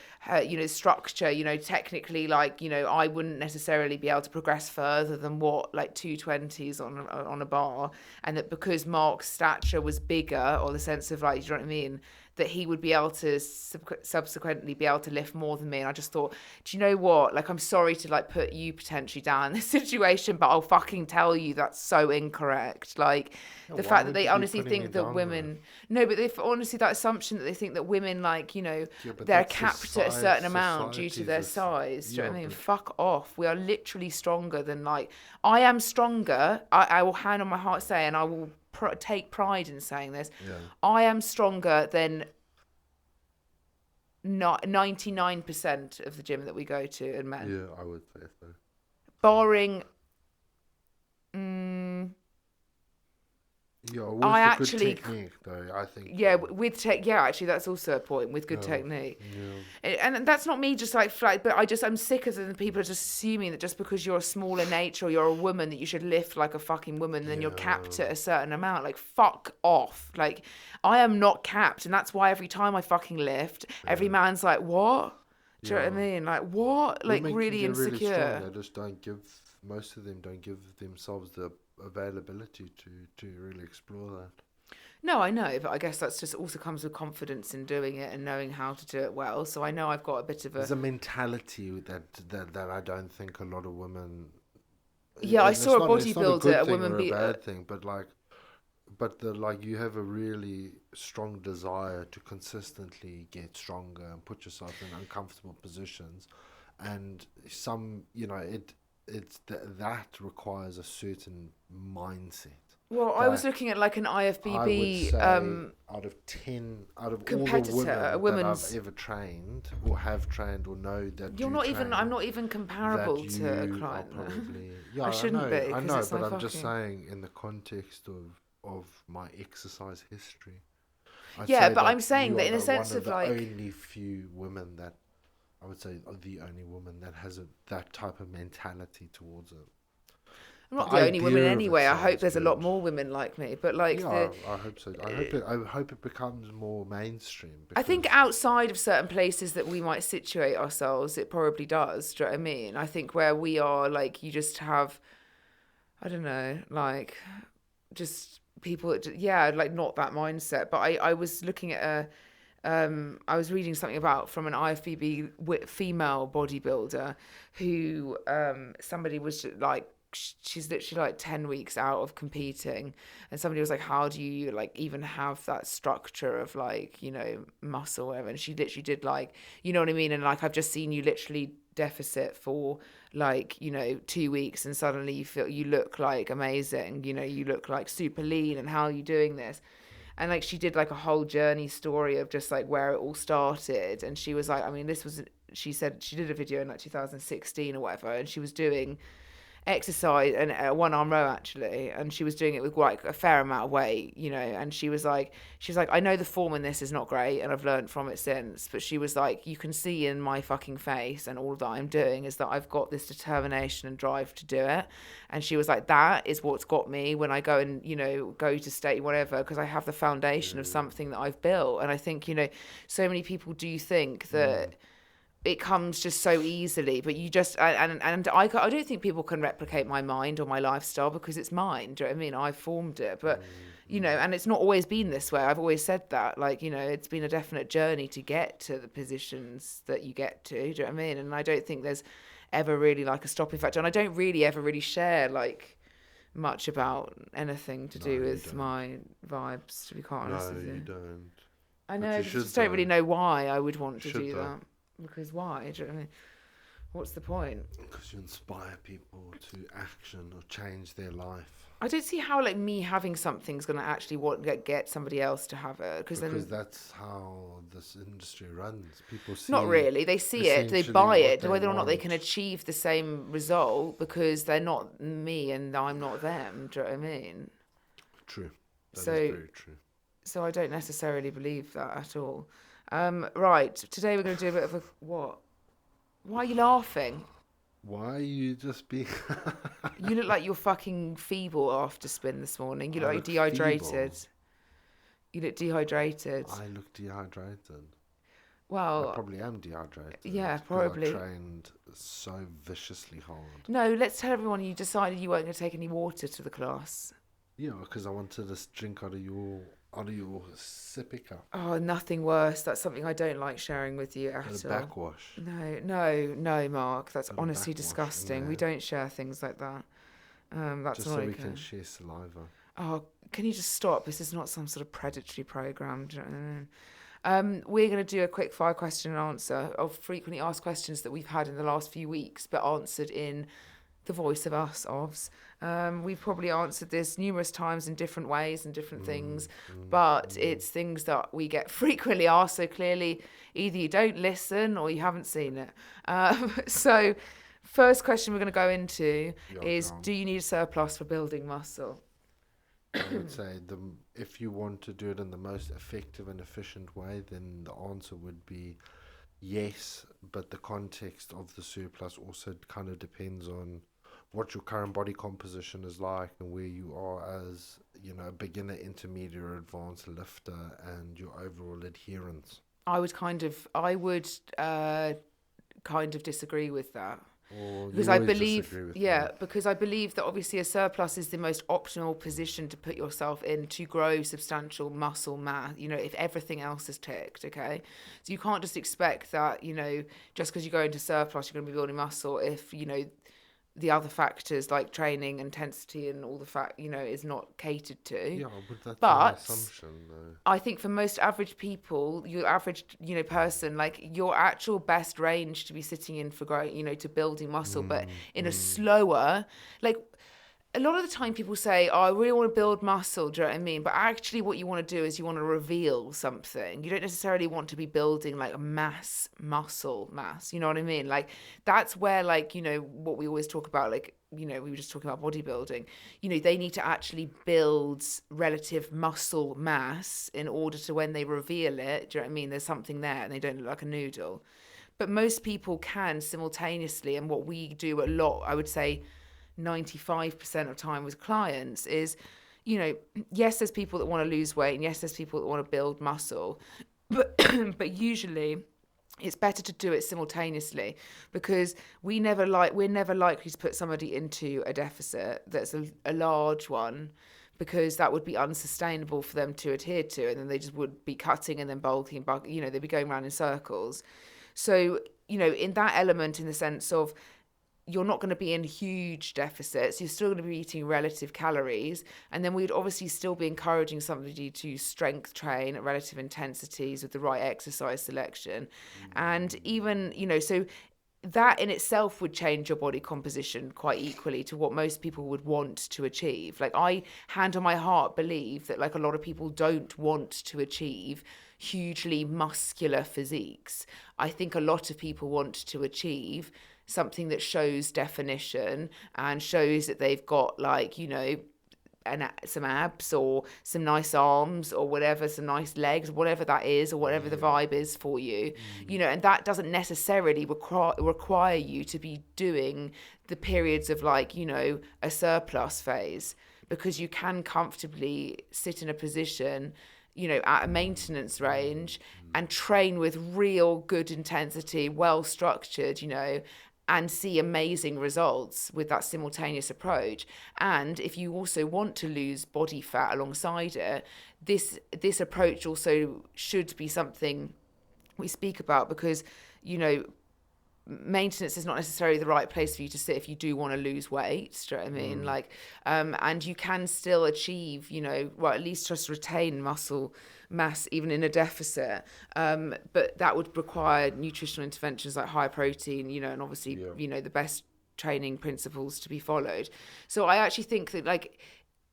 structure, technically, like, I wouldn't necessarily be able to progress further than what, like 220s on a bar. And that because Mark's stature was bigger, or the sense of like, do you know what I mean? That he would be able to subsequently be able to lift more than me. And I just thought, do you know what? Like, I'm sorry to like put you potentially down in this situation, but I'll fucking tell you that's so incorrect. Like, Yeah, the why fact that would they you be honestly putting me think that down for it? women, no, but they've honestly that assumption that they think that women, like, Yeah, but they're that's capped at a certain amount due to society's their size. Do you know yeah, what I mean? but Fuck off. We are literally stronger than like, I am stronger. I will hand on my heart say, and I will take pride in saying this. yeah, I am stronger than not 99% of the gym that we go to and men, yeah, I would say so. barring mm, Yeah, I with the good actually technique, though, I think. yeah with tech yeah actually that's also a point with good technique. And that's not me just like flat, but I'm sick of the people just assuming that just because you're a smaller nature or you're a woman that you should lift like a fucking woman, then you're capped at a certain amount. Like, fuck off. Like, I am not capped, and that's why every time I fucking lift, every man's like, what? Do you know what I mean? Like, what? Like, Women can really get really strong. insecure. They just don't give. Most of them don't give themselves the availability to really explore that. No, I know, but I guess that's just also comes with confidence in doing it and knowing how to do it well. So I know I've got a bit of a There's a mentality that I don't think a lot of women. yeah. I And saw a it's not a bodybuilder, good a thing woman or a be bad thing, but like you have a really strong desire to consistently get stronger and put yourself in uncomfortable positions, and that requires a certain mindset. well. I was That looking at like an I would IFBB say out of all the competitor, a women that I've women's. ever trained or have trained or know that You're do not even. I'm train, not even that comparable to a you are client. probably yeah, I shouldn't be I because know, it's but my I'm just fucking saying in the context of my exercise history, I'd yeah. say But that I'm saying you are that in a one sense of of the like only few women that I would say are the only woman that has that type of mentality towards it. I'm The not the only woman idea of it anyway. I hope sounds there's a lot good. more women like me. But like Yeah, I hope so. I hope it becomes more mainstream I think because outside of certain places that we might situate ourselves, it probably does. Do you know what I mean? I think where we are, like, you just have, I don't know, like, just people that, yeah, like, not that mindset. But I was looking at I was reading something about from an IFBB female bodybuilder who somebody was like she's literally like 10 weeks out of competing, and somebody was like, how do you like even have that structure of like, muscle or whatever? And she literally did like, you know what I mean? And like, I've just seen you literally deficit for like 2 weeks and suddenly you look like amazing, you look like super lean, and how are you doing this? And like, she did like a whole journey story of just like where it all started. And she was like, I mean, she said she did a video in like 2016 or whatever, and she was doing exercise and one arm row actually, and she was doing it with quite a fair amount of weight, and she was like, I know the form in this is not great and I've learned from it since, but she was like, you can see in my fucking face and all that I'm doing is that I've got this determination and drive to do it. And she was like, that is what's got me when I go and go to state whatever, because I have the foundation of something that I've built. And I think so many people do think that it comes just so easily, but you just and I don't think people can replicate my mind or my lifestyle because it's mine. Do you know what I mean? I formed it, but and it's not always been this way. I've always said that, like, it's been a definite journey to get to the positions that you get to. Do you know what I mean? And I don't think there's ever really like a stopping factor, and I don't really ever really share like much about anything to do with my vibes, to be quite honest no, with you you. don't. I But know, you but I should just don't really though. know why I would want You to should do though. that. Because why? Do you know what I mean? What's the point? Because you inspire people to action or change their life. I don't see how like me having something's going to actually get somebody else to have it. Because Because then, that's how this industry runs. People see not really. They see it, they essentially buy what it, they whether or not they want. can achieve the same result because they're not me and I'm not them. Do you know what I mean? True. That is So, very true. so I don't necessarily believe that at all. Right. Today we're going to do a bit of a what? Why are you laughing? Why are you just being You look like you're fucking feeble after spin this morning. You I look like look dehydrated. feeble? You look dehydrated. I look dehydrated. I Well, probably am dehydrated yeah, because I probably. trained so viciously hard. No, let's tell everyone you decided you weren't going to take any water to the class. Yeah, because I wanted to drink out of your sippy cup. Oh, nothing worse. That's something I don't like sharing with you Bit at of all. backwash. No, no, no, Mark. That's Bit of honestly backwash in disgusting. We there. don't share things like that. That's Just not so we okay. can share saliva. Oh, can you just stop? This is not some sort of predatory program. Do you know what I mean? We're going to do a quick fire question and answer of frequently asked questions that we've had in the last few weeks, but answered in the voice of us, OVs. We've probably answered this numerous times in different ways and different things, but it's things that we get frequently asked. So clearly, either you don't listen or you haven't seen it. So, first question we're going to go into is: do you need a surplus for building muscle? I would say if you want to do it in the most effective and efficient way, then the answer would be yes, but the context of the surplus also kind of depends on what your current body composition is like and where you are as, a beginner, intermediate, or advanced lifter and your overall adherence. I would kind of disagree with that. Or Because you I always believe, disagree with yeah, me. because I believe that obviously a surplus is the most optimal position to put yourself in to grow substantial muscle mass, if everything else is ticked, okay? So you can't just expect that, just because you go into surplus, you're going to be building muscle if, the other factors like training, intensity, and all is not catered to. Yeah, but that's an But assumption, though. I think for most average people, your average, person, like your actual best range to be sitting in for growing, to building muscle, but in a slower, like a lot of the time people say, oh, I really want to build muscle, do you know what I mean? But actually what you want to do is you want to reveal something. You don't necessarily want to be building like a muscle mass, you know what I mean? Like that's where what we always talk about, we were just talking about bodybuilding, they need to actually build relative muscle mass in order to when they reveal it, do you know what I mean? There's something there and they don't look like a noodle. But most people can simultaneously, and what we do a lot, I would say, 95% of time with clients is, yes, there's people that want to lose weight and yes, there's people that want to build muscle, but but usually it's better to do it simultaneously because we're never likely to put somebody into a deficit that's a large one, because that would be unsustainable for them to adhere to, and then they just would be cutting and then bulking, they'd be going around in circles. So, in that element, in the sense of you're not going to be in huge deficits, you're still going to be eating relative calories, and then we'd obviously still be encouraging somebody to strength train at relative intensities with the right exercise selection. And even, so that in itself would change your body composition quite equally to what most people would want to achieve. Like, I, hand on my heart, believe that like a lot of people don't want to achieve hugely muscular physiques. I think a lot of people want to achieve something that shows definition and shows that they've got some abs or some nice arms or whatever, some nice legs, whatever that is, or whatever the vibe is for you, and that doesn't necessarily require you to be doing the periods of a surplus phase, because you can comfortably sit in a position at a maintenance range and train with real good intensity, well structured, and see amazing results with that simultaneous approach. And if you also want to lose body fat alongside it, this approach also should be something we speak about, because maintenance is not necessarily the right place for you to sit if you do want to lose weight. Do you know what I mean? And you can still achieve, at least just retain muscle mass even in a deficit. But that would require nutritional interventions like high protein, and obviously, the best training principles to be followed. So I actually think that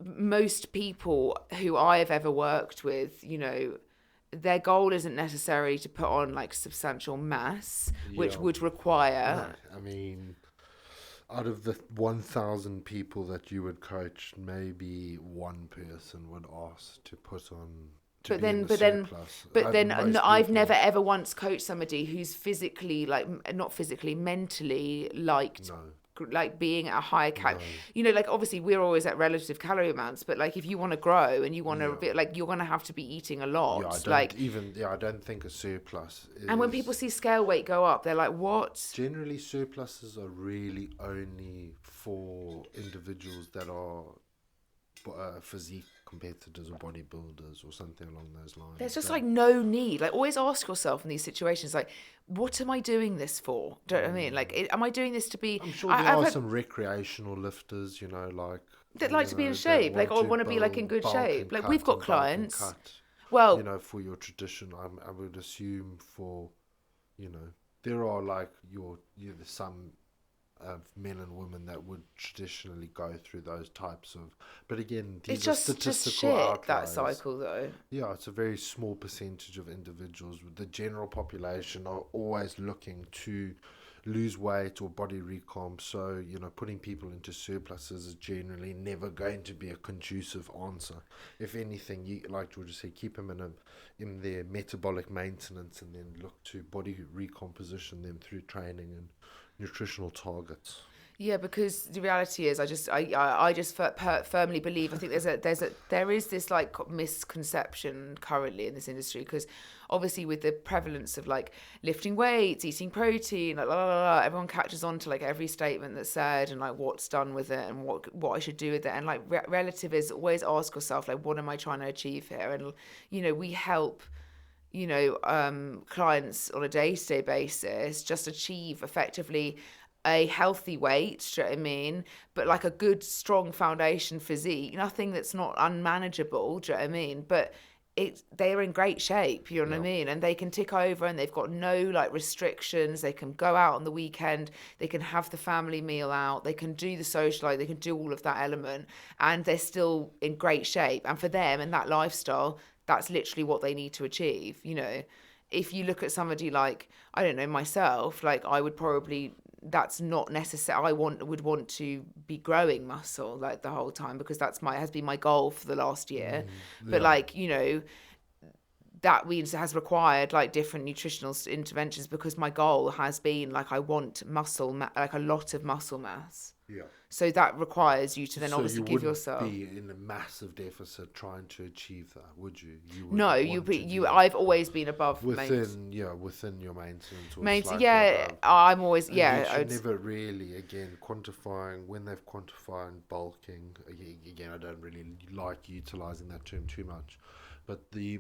most people who I've ever worked with, their goal isn't necessarily to put on substantial mass, which would require. No, I mean, out of the 1,000 people that you would coach, maybe one person would ask to put on. But then, I've never ever once coached somebody who's physically, not physically, mentally like being at a higher No. you know, like obviously we're always at relative calorie amounts, but like if you want to grow and you want to Yeah. like you're going to have to be eating a Yeah, lot, like. I don't think a surplus And when people is. see scale weight go up, they're like, what? Generally, surpluses are really only for individuals that are physique competitors or bodybuilders or something along those lines. There's just That, like no need. Like, always ask yourself in these situations, like, what am I doing this for? Do you know what I mean? Like, am I doing this to be? I'm sure there I've are had some recreational lifters, like that like to be in that shape, like, want or to want to be like in good bulk shape. and Like, we've cut got and bulk and clients. cut. Well, For your tradition, I would assume for, there are like some men and women that would traditionally go through those types of. But again, it's these are just statistical shit that outliers. cycle though. Yeah, it's a very small percentage of individuals. The general population are always looking to lose weight or body recomp. So, putting people into surpluses is generally never going to be a conducive answer. If anything, you like Georgia said, keep them in their metabolic maintenance and then look to body recomposition them through training and nutritional targets. Yeah, because the reality is, I just firmly believe. I think there is this like misconception currently in this industry, because obviously with the prevalence of like lifting weights, eating protein, like, la, la, la, la, everyone catches on to like every statement that's said and like what's done with it and what I should do with it. And like relative is, always ask yourself, like, what am I trying to achieve here? And we help clients on a day-to-day basis just achieve effectively a healthy weight, do you know what I mean? But like a good, strong foundation physique, nothing that's not unmanageable, do you know what I mean? But they're in great shape, you know what I Yeah. mean? And they can tick over and they've got no like restrictions. They can go out on the weekend, they can have the family meal out, they can do the social life, they can do all of that element, and they're still in great shape. And for them and that lifestyle, that's literally what they need to achieve, If you look at somebody like, I don't know, myself, like I would probably, that's not necessary. Would want to be growing muscle like the whole time, because has been my goal for the last year. But Yeah. like, that means it has required like different nutritional interventions, because my goal has been like, I want like a lot of muscle mass. Yeah. So that requires you to then So obviously you give wouldn't yourself. be in a massive deficit trying to achieve that, would you? You would No, want to be I've always been above within your maintenance or main. slightly Yeah, above. I'm always, And yeah. yet you're never really, again, quantifying, when they've quantified bulking. Again, I don't really like utilizing that term too much, but the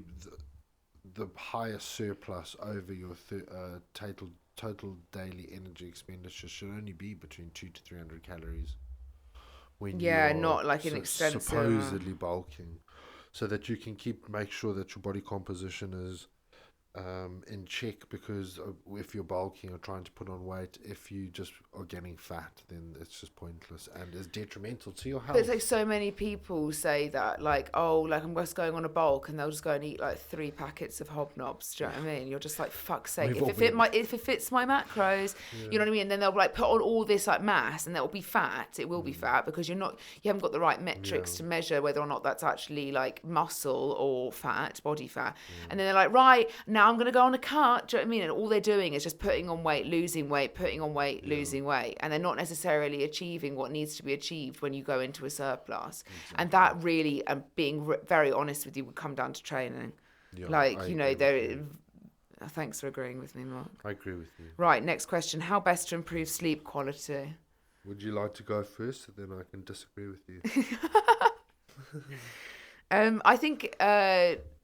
higher surplus over your total daily energy expenditure should only be between 200 to 300 calories when you Yeah, are not like an extensive supposedly bulking, so that you can make sure that your body composition is in check, because if you're bulking or trying to put on weight, if you just are getting fat, then it's just pointless and is detrimental to your health. But it's like so many people say that, like, oh, like I'm just going on a bulk, and they'll just go and eat like 3 packets of hobnobs. Do you know what I mean? You're just like, fuck's sake. If it fits my macros, you know what I mean? And then they'll like put on all this like mass, and it'll be fat. It will be fat, because you haven't got the right metrics to measure whether or not that's actually like muscle or fat, body fat. And then they're like, right, now I'm going to go on a cut. Do you know what I mean? And all they're doing is just putting on weight, losing weight, putting on weight, losing weight. And they're not necessarily achieving what needs to be achieved when you go into a surplus. Exactly. And that really, being very honest with you, would come down to training. Thanks for agreeing with me, Mark. I agree with you. Right, next question. How best to improve sleep quality? Would you like to go first, so then I can disagree with you? I think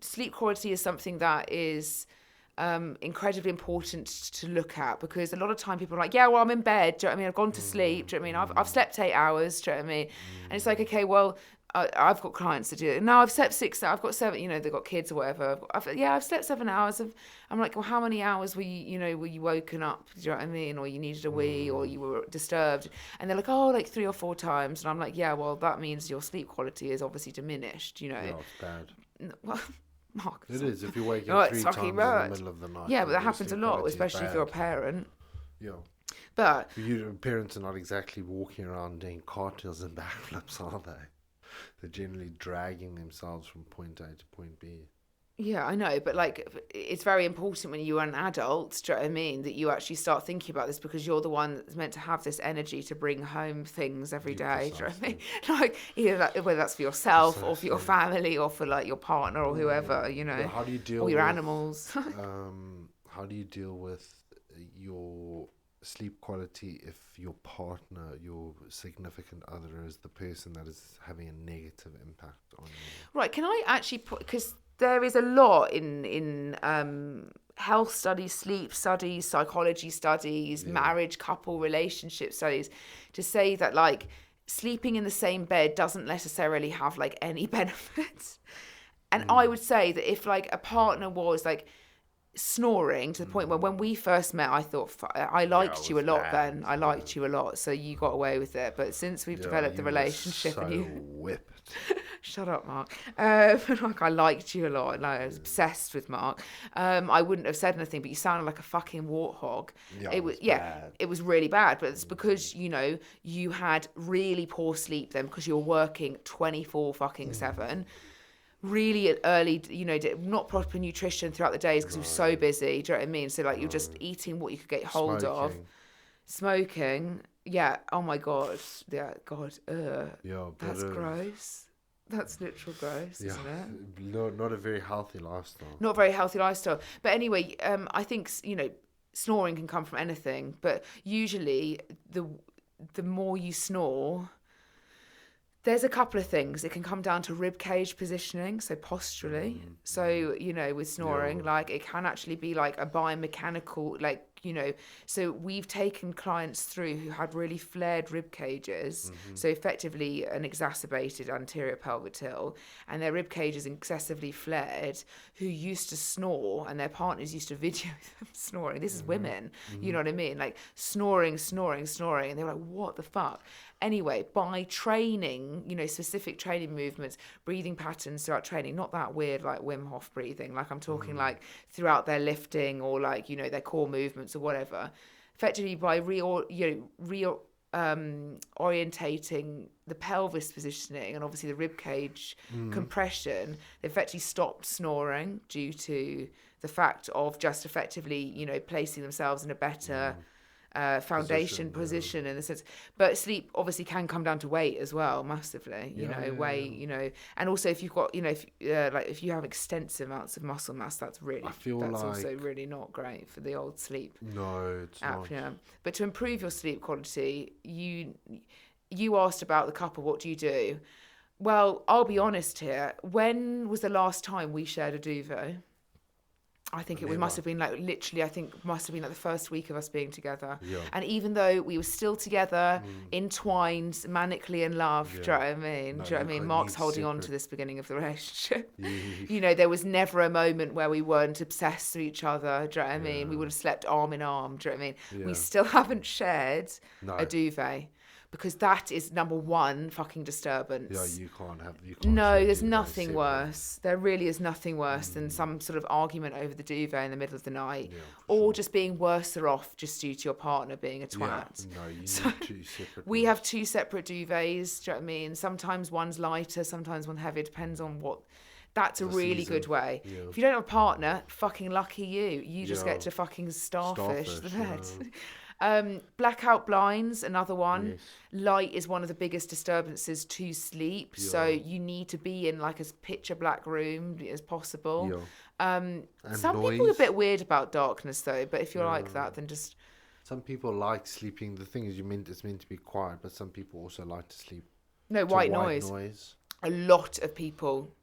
sleep quality is something that is incredibly important to look at, because a lot of time people are like, yeah, well, I'm in bed, do you know what I mean? I've gone to sleep, do you know what I mean? I've slept 8 hours, do you know what I mean? And it's like, okay, well, I've got clients that do it. No, I've slept 6 hours. I've got 7, they've got kids or whatever. I've slept 7 hours. I'm like, well, how many hours were you woken up? Do you know what I mean? Or you needed a wee, or you were disturbed. And they're like, oh, like 3 or 4 times. And I'm like, yeah, well, that means your sleep quality is obviously diminished, Yeah, it's bad. Well, Mark, it is. If you're waking up 3 times in the middle of the night. Yeah, but that happens a lot, especially if you're a parent. Yeah. But parents are not exactly walking around doing cartwheels and backflips, are they? They're generally dragging themselves from point A to point B. Yeah, I know, but like it's very important when you're an adult, do you know what I mean, that you actually start thinking about this because you're the one that's meant to have this energy to bring home things every Yeah, day, do you know what I mean? precisely. Like either that, whether that's for yourself or for your Precisely. family or for like your partner or whoever, But how do you or deal your with animals. how do you deal with your sleep quality if your partner, your significant other, is the person that is having a negative impact on you? Right, can I actually put, because there is a lot in health studies, sleep studies, psychology studies, Yeah. marriage, couple, relationship studies, to say that like sleeping in the same bed doesn't necessarily have like any benefits. And I would say that if like a partner was like snoring to the point where when we first met, I thought I Yeah, it liked you a was lot bad. then. I Yeah. liked you a lot, so you got away with it. But since we've Yeah, developed the you were relationship and so you whipped. shut up, Mark. Like I liked you a lot, and like, I was obsessed with Mark. I wouldn't have said anything, but you sounded like a fucking warthog. Yeah, It it was was yeah, bad. it was really bad. But it's because you had really poor sleep then because you were working 24 fucking 7. Really early, not proper nutrition throughout the days because you were so No, busy. Do you know what I mean? So like you're just no. eating what you could get hold of, Smoking. smoking. Yeah. Oh my god. Yeah. God. Yeah, but That's gross. That's literal gross, yeah, isn't it? not a very healthy lifestyle. Not a very healthy lifestyle. But anyway, I think snoring can come from anything, but usually the more you snore, there's a couple of things. It can come down to rib cage positioning, so posturally. So, with snoring, Yeah. like it can actually be like a biomechanical, so we've taken clients through who had really flared rib cages, so effectively an exacerbated anterior pelvic tilt, and their rib cage is excessively flared, who used to snore and their partners used to video them snoring. This is women, you know what I mean? Like snoring, snoring, snoring. And they were like, what the fuck? Anyway, by training, specific training movements, breathing patterns throughout training, not that weird like Wim Hof breathing, like I'm talking like throughout their lifting or like, their core movements or whatever, effectively by orientating the pelvis positioning and obviously the rib cage compression, they effectively stopped snoring due to the fact of just effectively, placing themselves in a better foundation Position. position in the sense. But sleep obviously can come down to weight as well, massively. Yeah. Yeah, Weight. yeah. And also if you've got, if you have extensive amounts of muscle mass, that's I feel also like really not great for the old sleep no, it's not. apnea. But to improve your sleep quality, you asked about the couple. What do you do? Well, I'll be honest here. When was the last time we shared a duvet? I think must Never. have been like literally, I think must have been like the first week of us being together. Yeah. And even though we were still together, entwined, manically in love, do you know what I mean? No, Do you know what I you mean? can't Mark's need holding on to separate. this beginning of the relationship. Yeah. There was never a moment where we weren't obsessed with each other, do you know what I mean? We would have slept arm in arm, do you know what I mean? We Yeah. still haven't shared a No. duvet because that is number one fucking disturbance. Yeah, you can't No, share there's duvets nothing separate. worse. There really is nothing worse than some sort of argument over the duvet in the middle of the night, Yeah, or just being worse off just due to your partner being a Yeah. twat. No, you So, need two separate we ones. have two separate duvets. Do you know what I mean? Sometimes one's lighter, sometimes one's heavier. Depends on what. That's a The really season. good way. Yeah. If you don't have a partner, fucking lucky you. You just Yeah. get to fucking starfish the bed. Starfish, Blackout blinds, another one. Yes. Light is one of the biggest disturbances to sleep, so Yeah. you need to be in like as pitch a black room as possible. Yeah. And Some noise. people are a bit weird about darkness though, but if you're like that, then just Some people like sleeping. The thing is, it's meant to be quiet, but some people also like to sleep no to white noise. A lot of people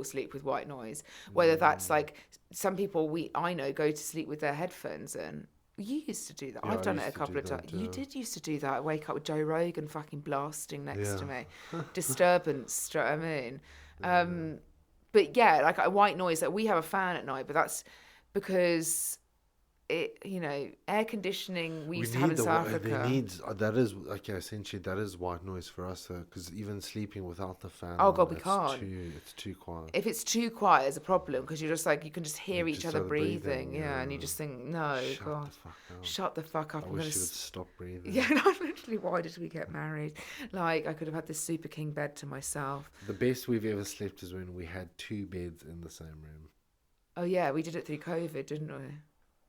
sleep with white noise. Whether that's like some people I know go to sleep with their headphones in. You used to do that. Yeah, I've I done it a used to couple do of times. that, You yeah. did used to do that. I wake up with Joe Rogan fucking blasting next to Yeah. me. Disturbance, do you know what I mean? But yeah, like a white noise. Like we have a fan at night, but that's because air conditioning we We used to have need in the South there Africa. needs that is okay. Essentially, that is white noise for us, because even sleeping without the fan Oh on, God, we can't. it's too quiet. If it's too quiet, it's a problem because you're just like you can just You hear each just other started breathing, breathing. yeah, and you just think, no, Shut God, the fuck up. shut the fuck up. I I'm gonna. wish you would stop breathing. Yeah, no, literally. Why did we get married? Like I could have had this super king bed to myself. The best we've ever slept is when we had two beds in the same room. Oh yeah, we did it through COVID, didn't we?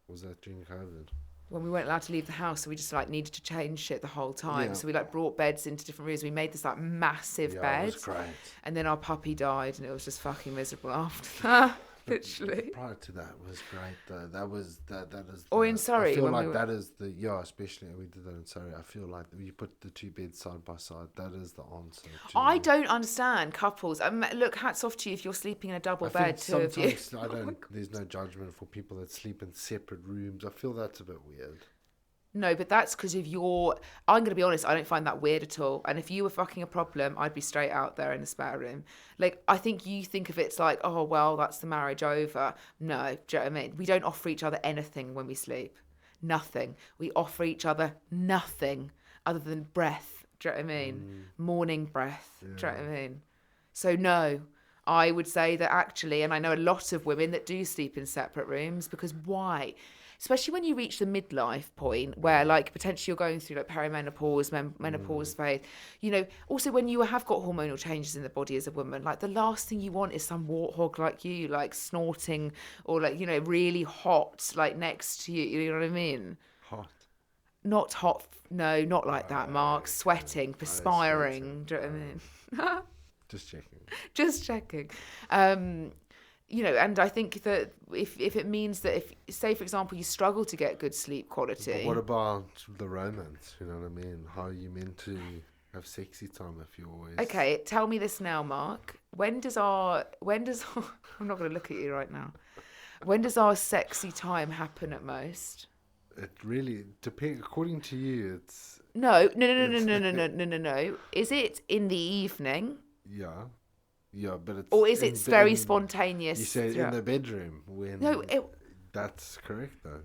Was that during COVID? When we weren't allowed to leave the house, so we just like needed to change shit the whole time. Yeah. So we like brought beds into different rooms. We made this like massive Yeah, bed, it was great. and then our puppy died, and it was just fucking miserable after that. Literally. Prior to that was great though. That is. Or in Surrey, I feel when like we were... that is the especially we did that in Surrey. I feel like you put the two beds side by side. That is the answer. I don't understand couples. Look, hats off to you if you're sleeping in a double bed, two of you. Sometimes I don't. There's no judgment for people that sleep in separate rooms. I feel that's a bit weird. No, but that's because of your... I'm going to be honest, I don't find that weird at all. And if you were fucking a problem, I'd be straight out there in the spare room. Like, I think you think of it's like, oh, well, that's the marriage over. No, do you know what I mean? We don't offer each other anything when we sleep. Nothing. We offer each other nothing other than breath. Do you know what I mean? Morning breath. Yeah. Do you know what I mean? So, no, I would say that actually, and I know a lot of women that do sleep in separate rooms, because why? Especially when you reach the midlife point where like potentially you're going through like perimenopause, menopause phase, also when you have got hormonal changes in the body as a woman, like the last thing you want is some warthog like you, like snorting or like, really hot, like next to you, you know what I mean? Hot. Not hot, no, not like that, Mark. Sweating, perspiring, do you know what I mean? Just checking. Just checking. And I think that if it means that if, say, for example, you struggle to get good sleep quality. But what about the romance? You know what I mean? How are you meant to have sexy time if you always... Okay, tell me this now, Mark. When does our I'm not going to look at you right now. When does our sexy time happen at most? It really depends. According to you, it's... No. Is it in the evening? Yeah. Yeah, but it's... Or is it very spontaneous? You say in the bedroom when... No, that's correct, though.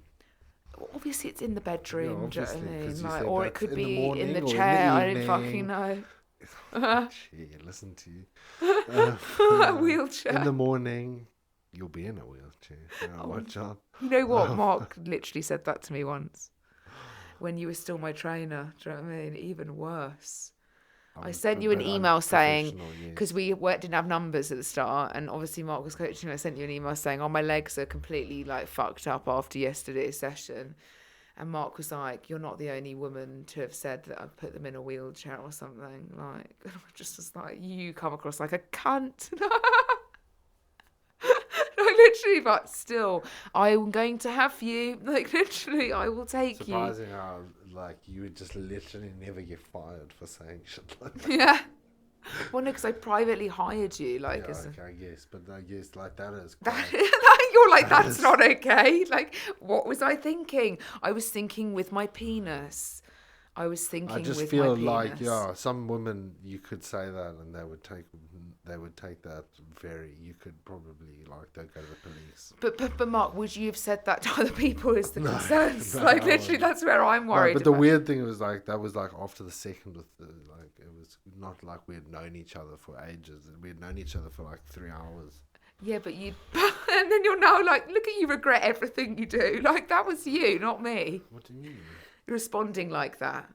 Obviously, it's in the bedroom. Yeah, do you know what I mean? you Like, said or it that's could in the be in morning the or in chair. the I don't fucking know. Gee, listen to you. Wheelchair. In the morning, you'll be in a wheelchair. Watch out. You know what? Mark literally said that to me once. When you were still my trainer. Do you know what I mean? Even worse. I sent you an email saying, because we didn't have numbers at the start, and obviously Mark was coaching me, I sent you an email saying, oh, my legs are completely like fucked up after yesterday's session. And Mark was like, you're not the only woman to have said that I've put them in a wheelchair or something. Like, just as like, you come across like a cunt. Literally, but still, I'm going to have you. Like, literally, I will take you. Surprising how, like, you would just literally never get fired for saying shit like that. Yeah. Well, no, because I privately hired you. Like, yeah, okay, I guess. But I guess, like, that is... You're like, that's not okay. Like, what was I thinking? I was thinking with my penis. I was thinking with my penis. I just feel like, yeah, some women, you could say that and they would take that very... You could probably, like, don't go to the police. But Mark, would you have said that to other people as the concerns? Like, literally, that's where I'm worried. But the weird thing was, like, that was, like, after the second with the... Like, it was not like we had known each other for ages. We had known each other for, like, 3 hours. Yeah, but you... And then you're now like, look at you regret everything you do. Like, that was you, not me. What do you mean? You're responding like that.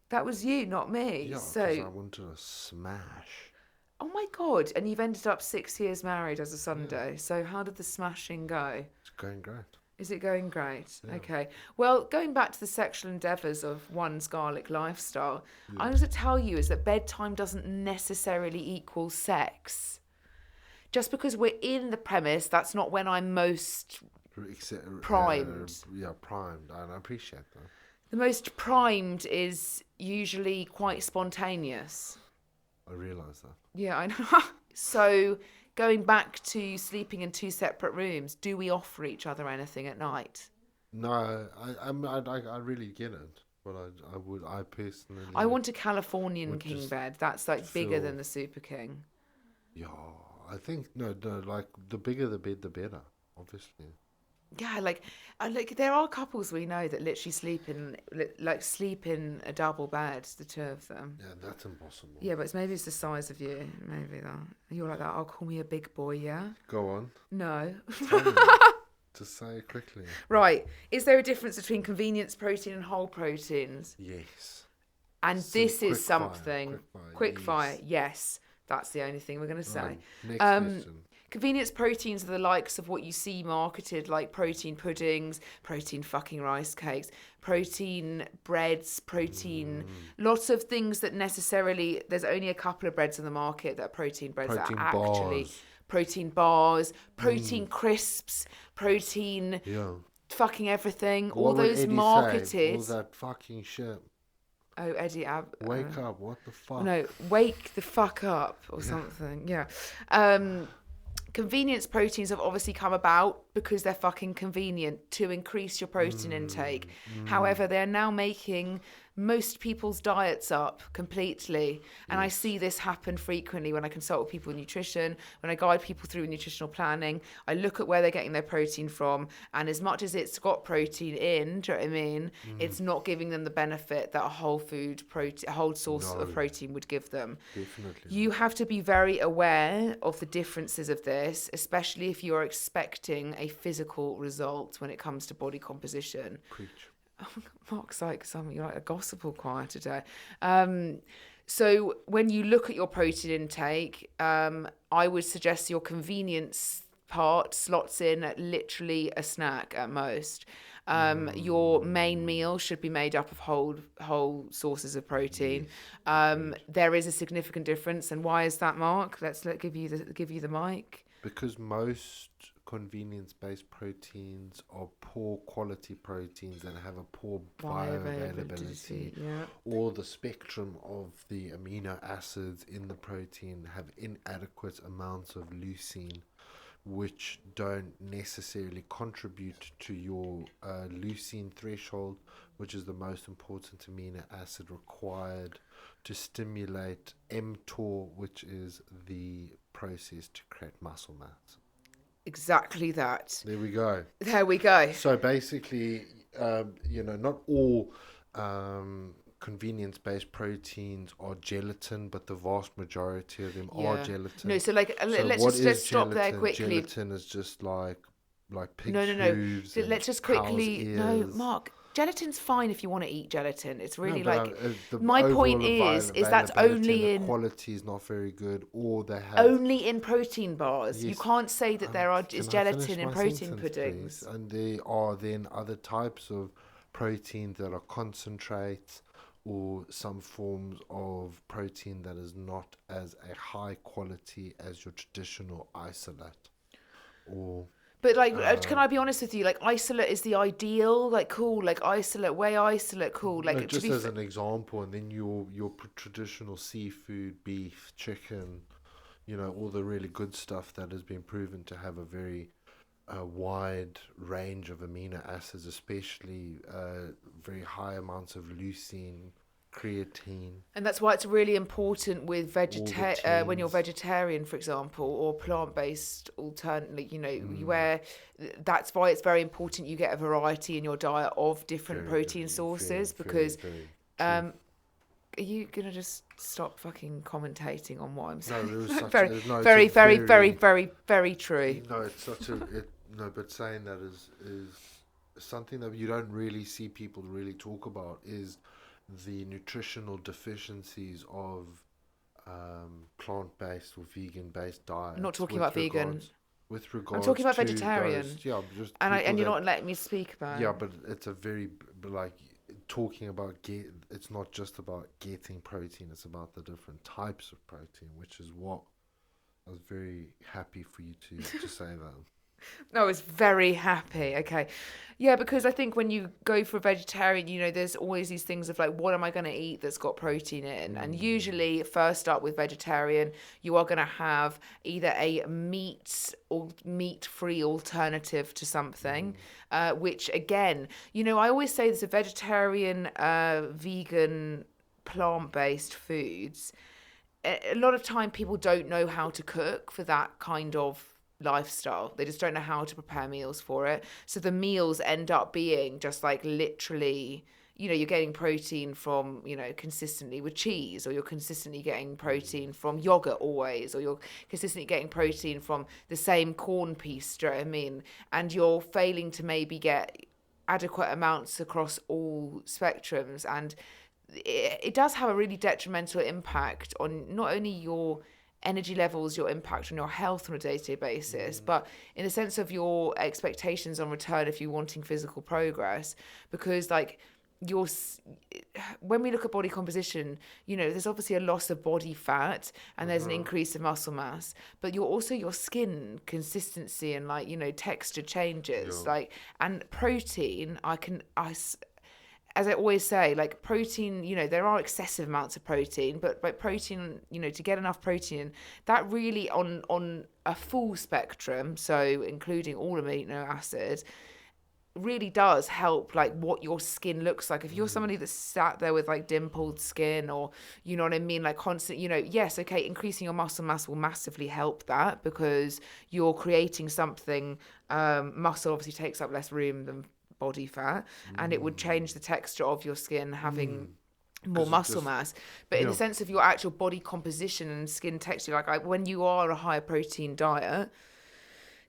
That was you, not me. Yeah, so because I wanted to smash. Oh my God. And you've ended up 6 years married as a Sunday. Yeah. So how did the smashing go? It's going great. Is it going great? Yeah. Okay. Well, going back to the sexual endeavours of one's garlic lifestyle, I'm going to tell you is that bedtime doesn't necessarily equal sex. Just because we're in the premise, that's not when I'm most primed. Primed. And I appreciate that. The most primed is usually quite spontaneous. I realise that. Yeah, I know. So, going back to sleeping in two separate rooms, do we offer each other anything at night? No, I really get it. But I personally... I want a Californian king bed. That's like bigger than the Super King. Yeah, I think, no, like, the bigger the bed, the better, obviously. Yeah, like there are couples we know that literally sleep in a double bed, the two of them. Yeah, that's impossible. Yeah, but maybe it's the size of you. Maybe that you're like that. I'll call me a big boy. Yeah. Go on. No. Tell me. Just say it quickly. Right. Is there a difference between convenience protein and whole proteins? Yes. And this Quick is something. fire. Quick Yes. fire. Yes. That's the only thing we're going to say. Right. Next Um, question. Convenience proteins are the likes of what you see marketed, like protein puddings, protein fucking rice cakes, protein breads, protein, lots of things that necessarily, there's only a couple of breads on the market that are protein breads Protein that are actually bars. protein bars, protein crisps, protein Yeah. fucking everything, all What would those Eddie marketed. say? All that fucking shit. Oh, Eddie Wake up. What the fuck? No, wake the fuck up or something. Yeah. Convenience proteins have obviously come about because they're fucking convenient to increase your protein intake. However, they're now making most people's diets up completely. And I see this happen frequently when I consult with people with nutrition, when I guide people through nutritional planning. I look at where they're getting their protein from. And as much as it's got protein in, do you know what I mean? It's not giving them the benefit that a whole food protein, a whole source of protein would give them. Definitely. You have to be very aware of the differences of this, especially if you're expecting a physical result when it comes to body composition. Preach. Mark's like something, you're like a gospel choir today. So when you look at your protein intake, I would suggest your convenience part slots in at literally a snack at most. Your main meal should be made up of whole sources of protein. There is a significant difference, and why is that, Mark? Let's give you the mic. Because most convenience-based proteins are poor quality proteins that have a poor bioavailability, or the spectrum of the amino acids in the protein have inadequate amounts of leucine, which don't necessarily contribute to your leucine threshold, which is the most important amino acid required to stimulate mTOR, which is the process to create muscle mass. Exactly that. There we go. There we go. So basically, not all convenience-based proteins are gelatin, but the vast majority of them are gelatin. No, so let's stop there quickly. Gelatin is just like pig's No. hooves. So let's just quickly. No, Mark. Gelatin's fine if you want to eat gelatin. It's really my point is that's only in quality is not very good, or they have only in protein bars. Yes. You can't say that is gelatin in protein puddings. Please? And there are then other types of proteins that are concentrates, or some forms of protein that is not as a high quality as your traditional isolate, or. But can I be honest with you? Like isolate is the ideal. Like cool. Like isolate, whey isolate, cool. Like no, just as an example, and then your traditional seafood, beef, chicken, all the really good stuff that has been proven to have a very wide range of amino acids, especially very high amounts of leucine, creatine. And that's why it's really important with when you're vegetarian, for example, or plant-based alternative, where that's why it's very important you get a variety in your diet of different protein sources, because are you gonna just stop fucking commentating on what I'm saying? No, there was very true. No, it's such a but saying that is something that you don't really see people really talk about is the nutritional deficiencies of plant-based or vegan-based diets. I'm not talking about vegan. With regards, I'm talking about to vegetarian. And you're not letting me speak about. Yeah, but it's a very talking about it's not just about getting protein. It's about the different types of protein, which is what I was very happy for you to say that. I was very happy. Okay. Yeah, because I think when you go for a vegetarian, there's always these things of like, what am I going to eat that's got protein in? And usually, first up with vegetarian, you are going to have either a meat or meat-free alternative to something, which again, I always say there's a vegetarian, vegan, plant-based foods. A lot of time people don't know how to cook for that kind of lifestyle. They just don't know how to prepare meals for it. So the meals end up being just like literally, you're getting protein from, consistently with cheese, or you're consistently getting protein from yogurt always, or you're consistently getting protein from the same corn piece, do you know what I mean? And you're failing to maybe get adequate amounts across all spectrums. And it does have a really detrimental impact on not only your energy levels, your impact on your health on a day-to-day basis, but in the sense of your expectations on return if you're wanting physical progress. Because like when we look at body composition, there's obviously a loss of body fat and there's an increase of muscle mass, but your skin consistency and like, texture changes. Like, and protein, as I always say, like protein, there are excessive amounts of protein, but like protein, to get enough protein, that really on a full spectrum, so including all amino acids, really does help like what your skin looks like. If you're somebody that's sat there with like dimpled skin, or you know what I mean, like constant, yes, okay, increasing your muscle mass will massively help that, because you're creating something. Muscle obviously takes up less room than body fat, and it would change the texture of your skin having more muscle mass. But in the sense of your actual body composition and skin texture, like when you are a higher protein diet,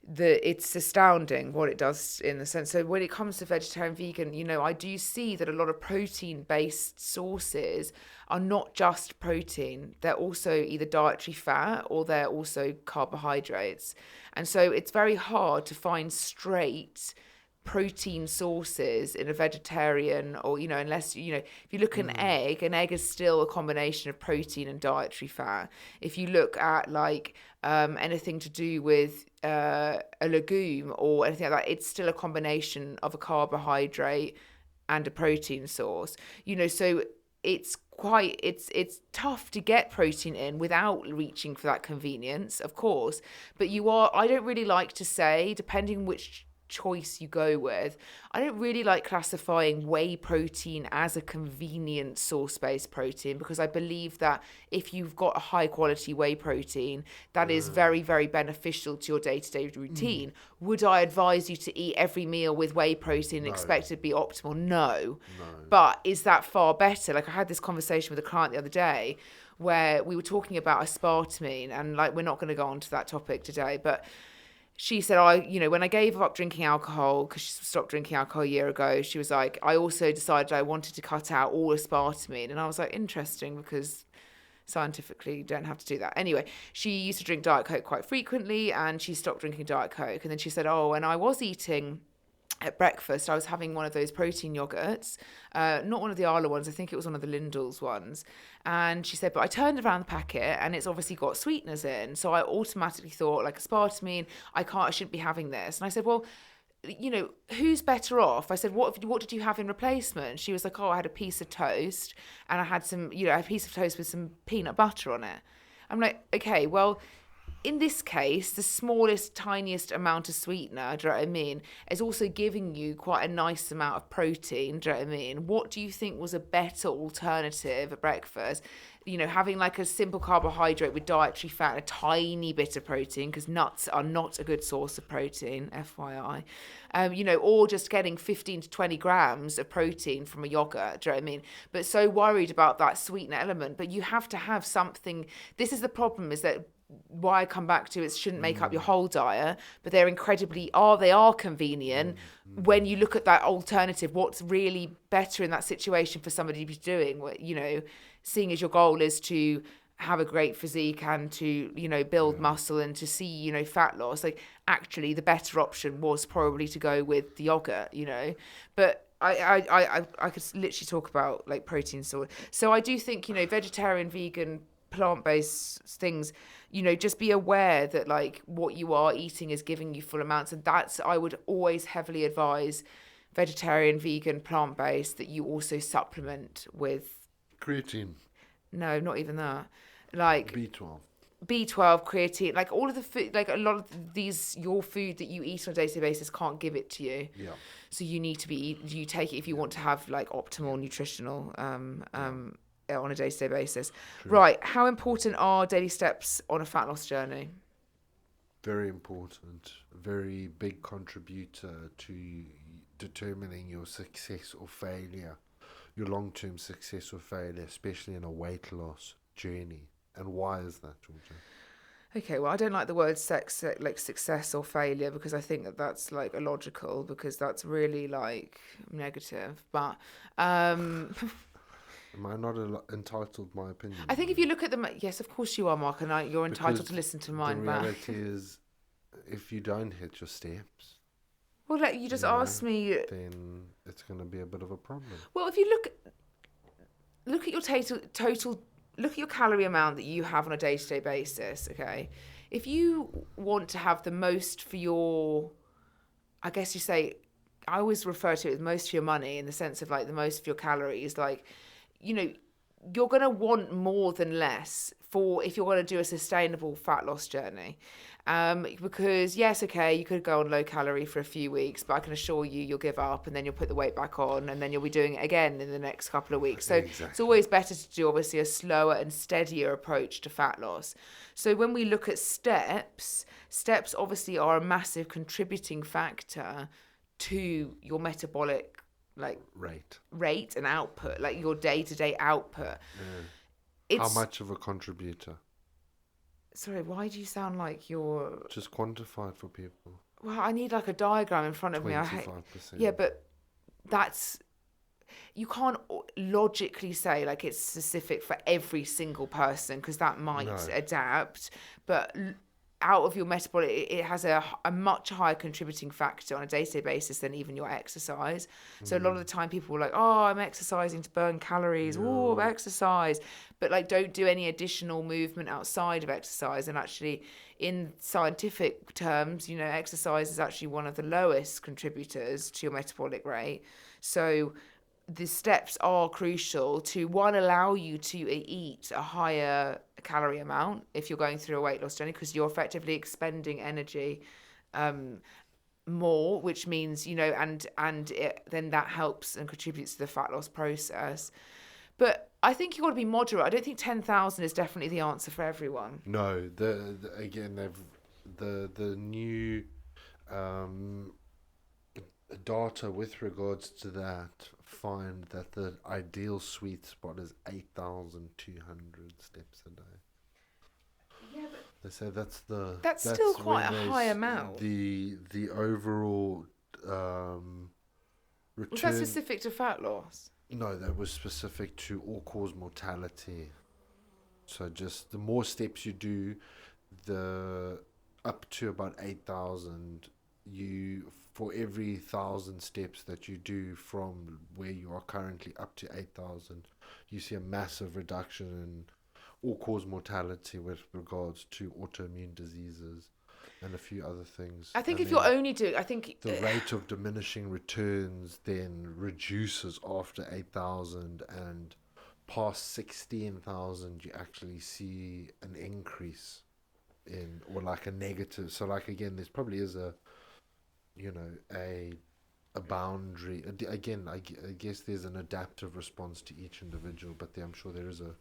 it's astounding what it does in the sense. So when it comes to vegetarian, vegan, I do see that a lot of protein-based sources are not just protein. They're also either dietary fat or they're also carbohydrates. And so it's very hard to find straight protein sources in a vegetarian, or unless if you look at an egg is still a combination of protein and dietary fat. If you look at like anything to do with a legume or anything like that, it's still a combination of a carbohydrate and a protein source. So it's tough to get protein in without reaching for that convenience, of course. But I don't really like to say, depending which choice you go with, I don't really like classifying whey protein as a convenient source-based protein, because I believe that if you've got a high quality whey protein that is very, very beneficial to your day-to-day routine, would I advise you to eat every meal with whey protein and expect it to be optimal? No. But is that far better? Like, I had this conversation with a client the other day where we were talking about aspartame, and like, we're not going to go on to that topic today, but she said, when I gave up drinking alcohol, because she stopped drinking alcohol a year ago, she was like, I also decided I wanted to cut out all aspartame. And I was like, interesting, because scientifically you don't have to do that. Anyway, she used to drink Diet Coke quite frequently, and she stopped drinking Diet Coke. And then she said, and I was eating at breakfast, I was having one of those protein yogurts, not one of the Arla ones, I think it was one of the Lindell's ones. And she said, but I turned around the packet and it's obviously got sweeteners in. So I automatically thought, like, aspartame, I shouldn't be having this. And I said, well, who's better off? I said, what did you have in replacement? She was like, I had a piece of toast and I had some, a piece of toast with some peanut butter on it. I'm like, okay, well, in this case, the smallest, tiniest amount of sweetener, do you know what I mean, is also giving you quite a nice amount of protein, do you know what I mean? What do you think was a better alternative at breakfast? Having like a simple carbohydrate with dietary fat, a tiny bit of protein, because nuts are not a good source of protein, FYI. Or just getting 15 to 20 grams of protein from a yogurt, do you know what I mean? But so worried about that sweetener element. But you have to have something. This is the problem, is that why I come back to it shouldn't make up your whole diet, but they are convenient when you look at that alternative. What's really better in that situation for somebody to be doing, seeing as your goal is to have a great physique and to, build muscle and to see, fat loss. Like, actually the better option was probably to go with the yogurt, but I could literally talk about like protein source. So I do think, vegetarian, vegan, plant-based things, just be aware that like what you are eating is giving you full amounts. And I would always heavily advise vegetarian, vegan, plant-based, that you also supplement with creatine. No, not even that. Like B12, creatine, like all of the food, like a lot of your food that you eat on a day-to-day basis can't give it to you. Yeah. So you need to you take it if you want to have like optimal nutritional on a day-to-day basis. True. Right. How important are daily steps on a fat loss journey? very important, very big contributor to determining your success or failure, your long-term success or failure, especially in a weight loss journey. And why is that, Georgia? Okay, well, I don't like the word sex, like success or failure, because I think that that's like illogical, because that's really like negative. But Am I not entitled my opinion I think if on you it? look at them, yes, of course you are, Mark, and you're entitled to Because listen to the mine. But reality is, if you don't hit your steps, well, like, you just you know, asked me. then it's going to be a bit of a problem. Well, if you look at your total look at your calorie amount that you have on a day-to-day basis, okay? If you want to have the most for your, I guess you say, I always refer to it as most for your money, in the sense of like the most for your calories, like, you know, you're going to want more than less for if you're going to do a sustainable fat loss journey. Because yes, okay, you could go on low calorie for a few weeks, but I can assure you, you'll give up, and then you'll put the weight back on, and then you'll be doing it again in the next couple of weeks. So it's Exactly. always better to do obviously a slower and steadier approach to fat loss. So when we look at steps obviously are a massive contributing factor to your metabolic like Rate. and output, like your day-to-day output. How It's much of a contributor? sorry, why do you sound like you're Just quantified for people. well, I need like a diagram in front of me. 25%. Yeah, but that's you can't logically say like it's specific for every single person, because that might No. adapt, but out of your metabolic, it has a much higher contributing factor on a day-to-day basis than even your exercise. So a lot of the time people are like, oh, I'm exercising to burn calories. Oh, exercise. But like, don't do any additional movement outside of exercise. And actually, in scientific terms, you know, exercise is actually one of the lowest contributors to your metabolic rate. So the steps are crucial to, one, allow you to eat a higher calorie amount if you're going through a weight loss journey, because you're effectively expending energy more, which means, you know, then that helps and contributes to the fat loss process. But I think you've got to be moderate. I don't think 10,000 is definitely the answer for everyone. No, again the new data with regards to that find that the ideal sweet spot is 8,200 steps a day. Yeah, but They say that's still quite when a high amount. The overall Was return. that specific to fat loss? No, that was specific to all-cause mortality. So just the more steps you do, the up to about 8,000, for every 1,000 steps that you do from where you are currently up to 8,000, you see a massive reduction in all-cause mortality with regards to autoimmune diseases and a few other things. I think And if you're then only doing, I think the rate of diminishing returns then reduces after 8,000, and past 16,000 you actually see an increase in, or like a negative. So like again, there's probably is a, you know, a boundary. Again, I guess there's an adaptive response to each individual, but I'm sure there is a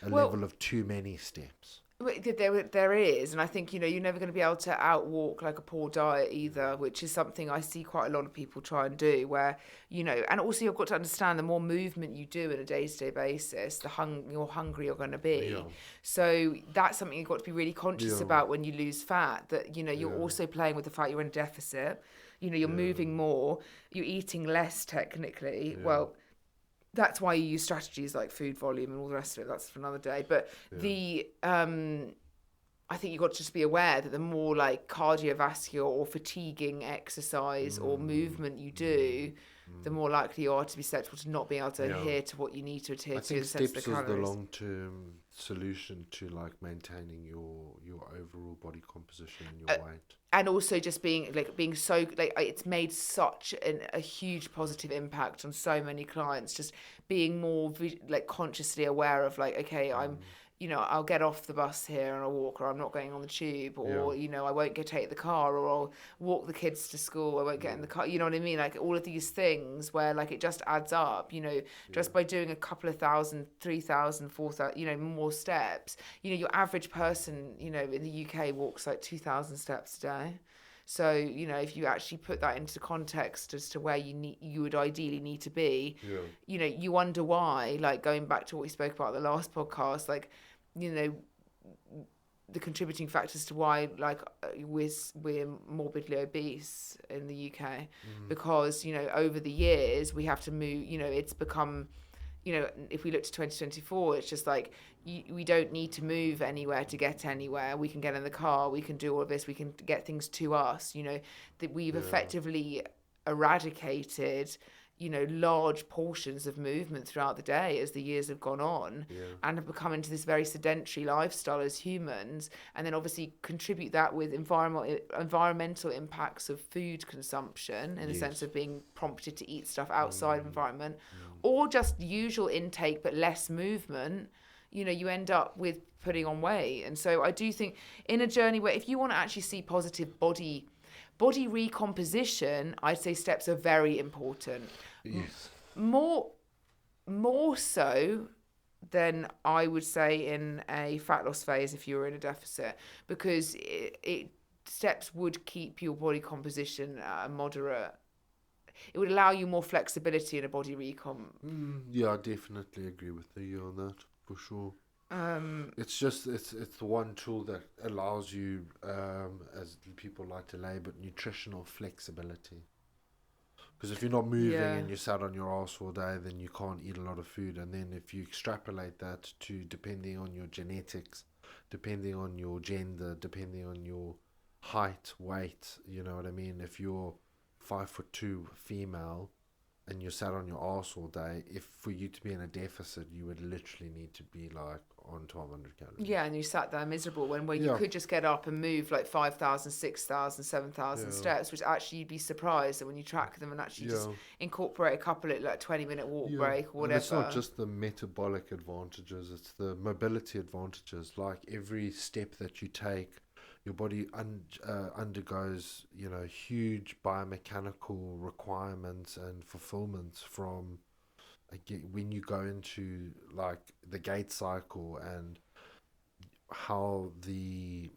Well, level of too many steps. there is, and I think, you know, you're never going to be able to outwalk like a poor diet either, which is something I see quite a lot of people try and do, where, you know, and also you've got to understand the more movement you do on a day-to-day basis, the more hungry you're going to be. Yeah. So that's something you've got to be really conscious Yeah. about when you lose fat, that, you know, you're Yeah. also playing with the fact you're in a deficit, you know, you're moving more, you're eating less technically. Well, that's why you use strategies like food volume and all the rest of it. That's for another day. But I think you've got to just be aware that the more like cardiovascular or fatiguing exercise or movement you do, the more likely you are to be susceptible to not being able to adhere to what you need to adhere I to think in the sense of steps the is the calories. long-term solution to like maintaining your overall body composition and your weight. And also just being so like, it's made such a huge positive impact on so many clients, just being more like consciously aware of like, okay, I'm you know, I'll get off the bus here and I'll walk, or I'm not going on the tube, Yeah. or, you know, I won't go take the car, or I'll walk the kids to school, I won't get in the car. You know what I mean? Like all of these things where like it just adds up, you know, just by doing a couple of thousand, 3,000, 4,000, you know, more steps. You know, your average person, you know, in the UK walks like 2,000 steps a day. So, you know, if you actually put that into context as to where you would ideally need to be, Yeah. you know, you wonder why, like going back to what we spoke about in the last podcast, like, you know, the contributing factors to why like we're morbidly obese in the UK, because, you know, over the years we have to move, you know, it's become, you know, if we look to 2024, it's just like we don't need to move anywhere to get anywhere. We can get in the car, we can do all of this, we can get things to us, you know, that we've effectively eradicated, you know, large portions of movement throughout the day as the years have gone on, and have become into this very sedentary lifestyle as humans. And then obviously contribute that with environmental impacts of food consumption, in the sense of being prompted to eat stuff outside of environment, or just usual intake but less movement. You know, you end up with putting on weight. And so I do think in a journey where if you want to actually see positive body recomposition, I'd say steps are very important. Yes. More so than I would say in a fat loss phase if you were in a deficit, because it steps would keep your body composition at a moderate. It would allow you more flexibility in a body recom. Yeah, I definitely agree with you on that, for sure. It's just it's the one tool that allows you, as people like to label it, nutritional flexibility. Because if you're not moving and you're sat on your ass all day, then you can't eat a lot of food. And then if you extrapolate that to depending on your genetics, depending on your gender, depending on your height, weight, you know what I mean? If you're 5'2" female and you're sat on your ass all day, if for you to be in a deficit, you would literally need to be like on 1,200 calories. Yeah, and you sat there miserable when where you could just get up and move like 5,000, 6,000, 7,000 steps, which actually you'd be surprised that when you track them and actually just incorporate a couple of like 20-minute walk break or whatever. And it's not just the metabolic advantages, it's the mobility advantages. Like every step that you take, your body undergoes, you know, huge biomechanical requirements and fulfillments from when you go into like the gait cycle and how the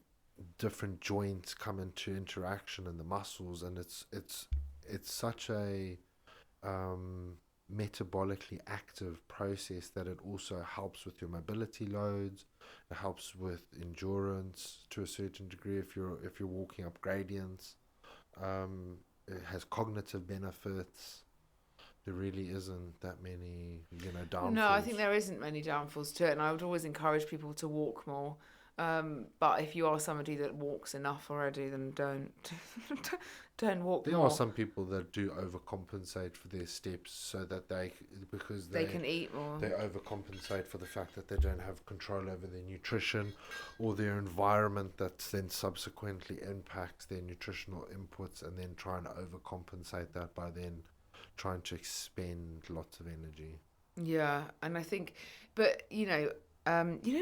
different joints come into interaction and the muscles, and it's such a metabolically active process that it also helps with your mobility loads. It helps with endurance to a certain degree if you're walking up gradients. It has cognitive benefits. There really isn't that many, you know, downfalls. No, I think there isn't many downfalls to it, and I would always encourage people to walk more. But if you are somebody that walks enough already, then don't don't walk There more. are some people that do overcompensate for their steps so that they can eat more. They overcompensate for the fact that they don't have control over their nutrition or their environment, that then subsequently impacts their nutritional inputs, and then trying to overcompensate that by then trying to expend lots of energy. Yeah, and I think, but you know,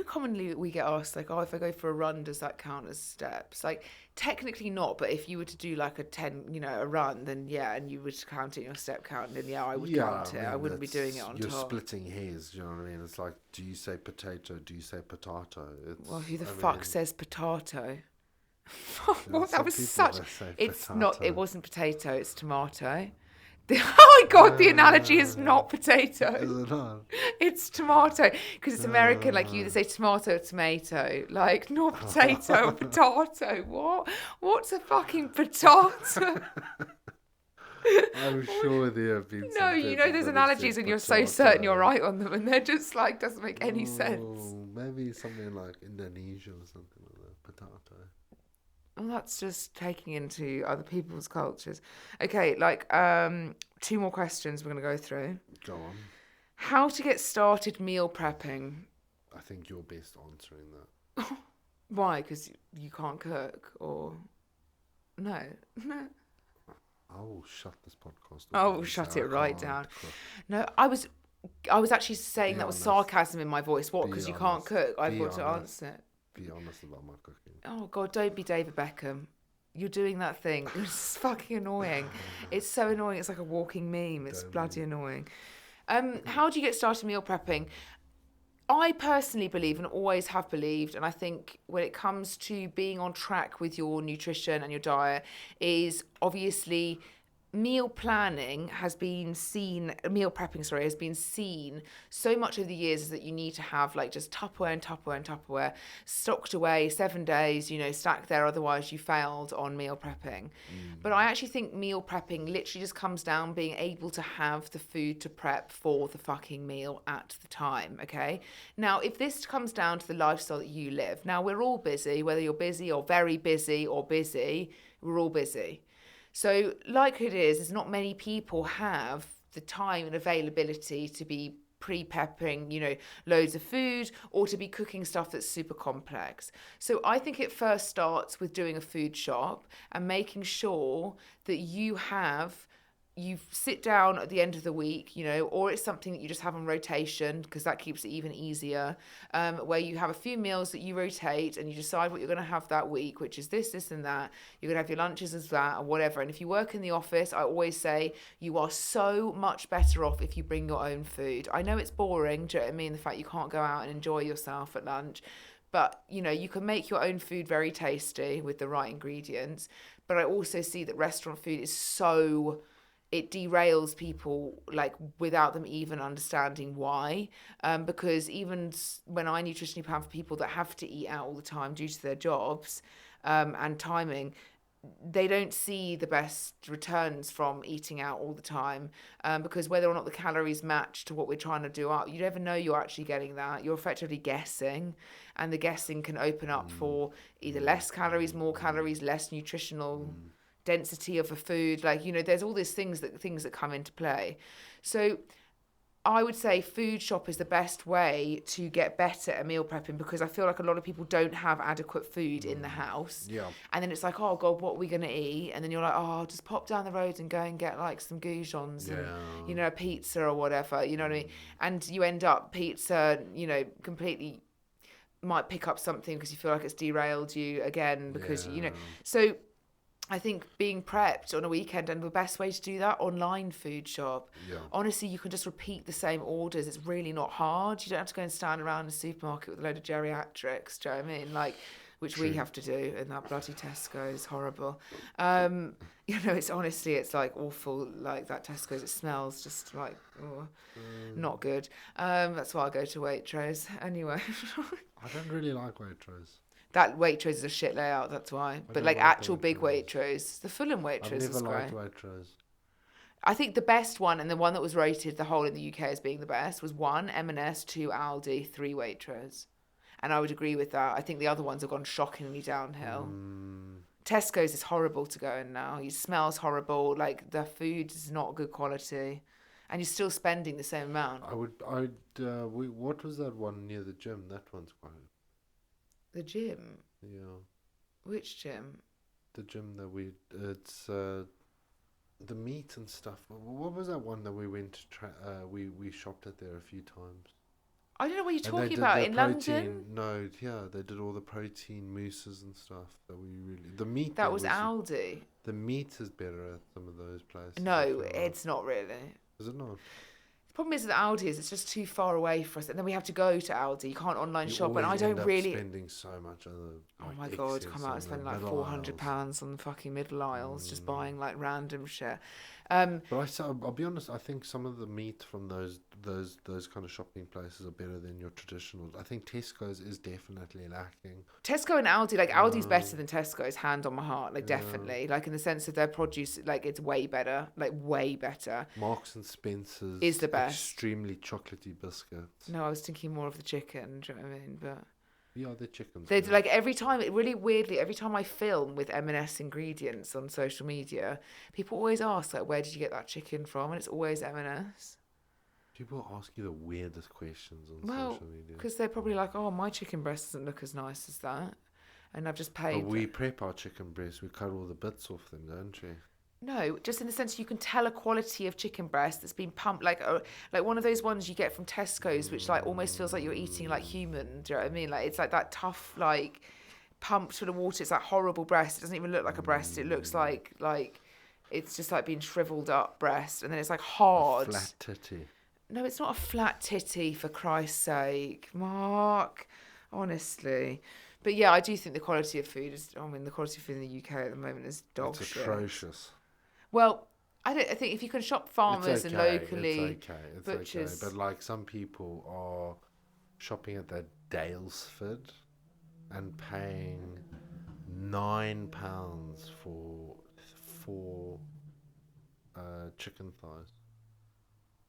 commonly we get asked like, oh, if I go for a run, does that count as steps? Like, technically not, but if you were to do like a run, then yeah, and you would count it in your step count, then yeah, I would count it. I wouldn't be doing it on top. You're splitting hairs, you know what I mean? It's like, do you say potato? Do you say potato? Well, who the fuck says potato? What? That was such. It's not. It wasn't potato. It's tomato. Oh my god, the analogy is not potato. Is it not? It's tomato. Because it's American, like you say tomato or tomato. Like, not potato or potato. What? What's a fucking potato? I'm sure there have been No, you know there's analogies and you're so certain you're right on them, and they're just like, doesn't make any sense. Maybe something like Indonesia or something like that. Potato. Well, that's just taking into other people's cultures. Okay, like 2 more questions we're going to go through. Go on. How to get started meal prepping? I think you're best answering that. Why? Because you can't cook, or no? I will shut this podcast off. Oh, shut it right down. No, I was I was actually saying Be that with honest. sarcasm in my voice. What? Be Because you can't honest. cook? I've Be got to honest. answer it. Be honest about my cooking. Oh God, don't be David Beckham. You're doing that thing. It's fucking annoying. It's so annoying. It's like a walking meme. It's Don't bloody be. annoying. How do you get started meal prepping? I personally believe and always have believed, and I think when it comes to being on track with your nutrition and your diet, is obviously meal planning has been seen, meal prepping, sorry, has been seen so much over the years is that you need to have like just Tupperware and Tupperware and Tupperware stocked away 7 days, stacked there, otherwise you failed on meal prepping. But I actually think meal prepping literally just comes down being able to have the food to prep for the fucking meal at the time, okay? Now, if this comes down to the lifestyle that you live, now we're all busy, whether you're busy or very busy or busy, we're all busy. So, likelihood is not many people have the time and availability to be pre-peppering, loads of food or to be cooking stuff that's super complex. So I think it first starts with doing a food shop and making sure that you sit down at the end of the week, or it's something that you just have on rotation because that keeps it even easier, where you have a few meals that you rotate and you decide what you're going to have that week, which is this, and that. You're going to have your lunches as that or whatever. And if you work in the office, I always say you are so much better off if you bring your own food. I know it's boring, do you know what I mean? The fact you can't go out and enjoy yourself at lunch. But, you can make your own food very tasty with the right ingredients. But I also see that restaurant food is it derails people like without them even understanding why, because even when I nutritionally plan for people that have to eat out all the time due to their jobs and timing, they don't see the best returns from eating out all the time, because whether or not the calories match to what we're trying to do up, you never know you're actually getting that. You're effectively guessing, and the guessing can open up for either less calories, more calories, less nutritional density of a food. Like, there's all these things that come into play. So I would say food shop is the best way to get better at meal prepping, because I feel like a lot of people don't have adequate food in the house. Yeah. And then it's like, oh God, what are we going to eat? And then you're like, oh, I'll just pop down the road and go and get like some goujons and, a pizza or whatever, you know what I mean? And you end up pizza, completely might pick up something because you feel like it's derailed you again because, so I think being prepped on a weekend, and the best way to do that, online food shop. Yeah. Honestly, you can just repeat the same orders. It's really not hard. You don't have to go and stand around a supermarket with a load of geriatrics. Do you know what I mean? Like, which we have to do in that bloody Tesco is horrible. It's like awful. Like that Tesco's, it smells just like not good. That's why I go to Waitrose anyway. I don't really like Waitrose. That Waitrose is a shit layout, that's why. But like actual big Waitrose, the Fulham Waitrose is great. I've never liked Waitrose. I think the best one, and the one that was rated the whole in the UK as being the best, was 1 M&S, 2 Aldi, 3 Waitrose. And I would agree with that. I think the other ones have gone shockingly downhill. Tesco's is horrible to go in now. It smells horrible. Like the food is not good quality, and you're still spending the same amount. What was that one near the gym? That one's quite. The gym? Yeah. Which gym? The gym that it's the meat and stuff. What was that one that we went to we shopped at there a few times? I don't know what you're talking about. In London? No, yeah, they did all the protein mousses and stuff that we really. The meat. That was Aldi. The meat is better at some of those places. No, it's not really. Is it not? The problem is with Aldi is it's just too far away for us, and then we have to go to Aldi. You can't online shop, and I don't really. Spending so much on the. Oh my God! Come out and spend like £400 on the fucking middle aisles just buying like random shit. But I'll be honest. I think some of the meat from those kind of shopping places are better than your traditional. I think Tesco's is definitely lacking. Tesco and Aldi, like Aldi's better than Tesco's, hand on my heart, like definitely, like in the sense of their produce, like it's way better, like way better. Marks and Spencer's is the best. Extremely chocolatey biscuits. No, I was thinking more of the chicken. Do you know what I mean? But yeah, the chickens. They like every time. Really weirdly, every time I film with M&S ingredients on social media, people always ask like, "Where did you get that chicken from?" And it's always M&S. People ask you the weirdest questions on social media. Because they're probably like, "Oh, my chicken breast doesn't look as nice as that," and I've just paid. But we prep our chicken breasts. We cut all the bits off them, don't we? No, just in the sense you can tell a quality of chicken breast that's been pumped like one of those ones you get from Tesco's, which like almost feels like you're eating like human. Do you know what I mean? Like it's like that tough like pumped full of water. It's that horrible breast. It doesn't even look like a breast. It looks like it's just like being shriveled up breast, and then it's like A hard. flat titty. No, it's not a flat titty, for Christ's sake, Mark. Honestly. But yeah, I do think the quality of food is. I mean, the quality of food in the UK at the moment is dog It's shit. atrocious. Well, I think if you can shop farmers and locally It's butchers. okay. But like some people are shopping at that Dalesford and paying £9 for four chicken thighs.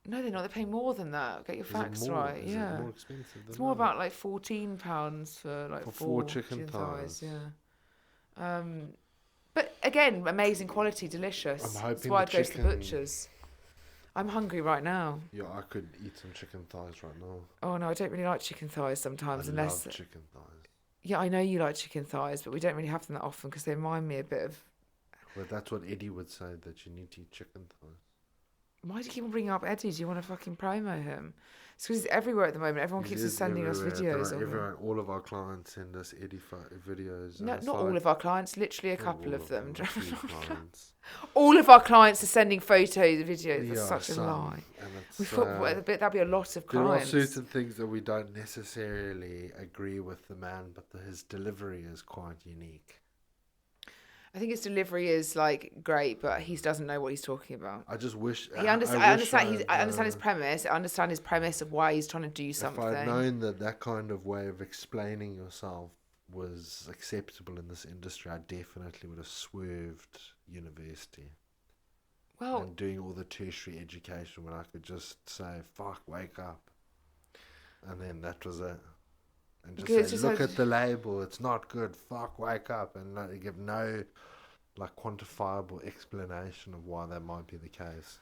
No, they're not. They're paying more than that. Get your Is facts it more? right. Is Yeah, it more expensive than it's more that? about like £14 for like For four four chicken thighs. thighs. Yeah. But again, amazing quality, delicious. I'm That's hoping why the I'd go to the chicken- butchers. I'm hungry right now. Yeah, I could eat some chicken thighs right now. Oh no, I don't really like chicken thighs sometimes, I unless. love chicken thighs. Yeah, I know you like chicken thighs, but we don't really have them that often because they remind me a bit of. But that's what Eddie would say, that you need to eat chicken thighs. Why do you keep on bringing up Eddie? Do you want to fucking promo him? It's because he's everywhere at the moment. Everyone He keeps is sending us everywhere. videos of him. Everyone, all of our clients send us Eddie videos. No, not all of our clients. Literally a couple of them. A few clients. All of our clients are sending photos, videos. That's Yeah, such a some, lie. and it's, We thought that'd be a lot of there are clients. certain things that we don't necessarily agree with the man, but his delivery is quite unique. I think his delivery is like great, but he doesn't know what he's talking about. I just wish. I understand his premise. I understand his premise of why he's trying to do something. If I'd known that kind of way of explaining yourself was acceptable in this industry, I definitely would have swerved university. Well, And doing all the tertiary education when I could just say, fuck, wake up. And then that was it. And just say, look at the label, it's not good, fuck, wake up. And like, give no like quantifiable explanation of why that might be the case.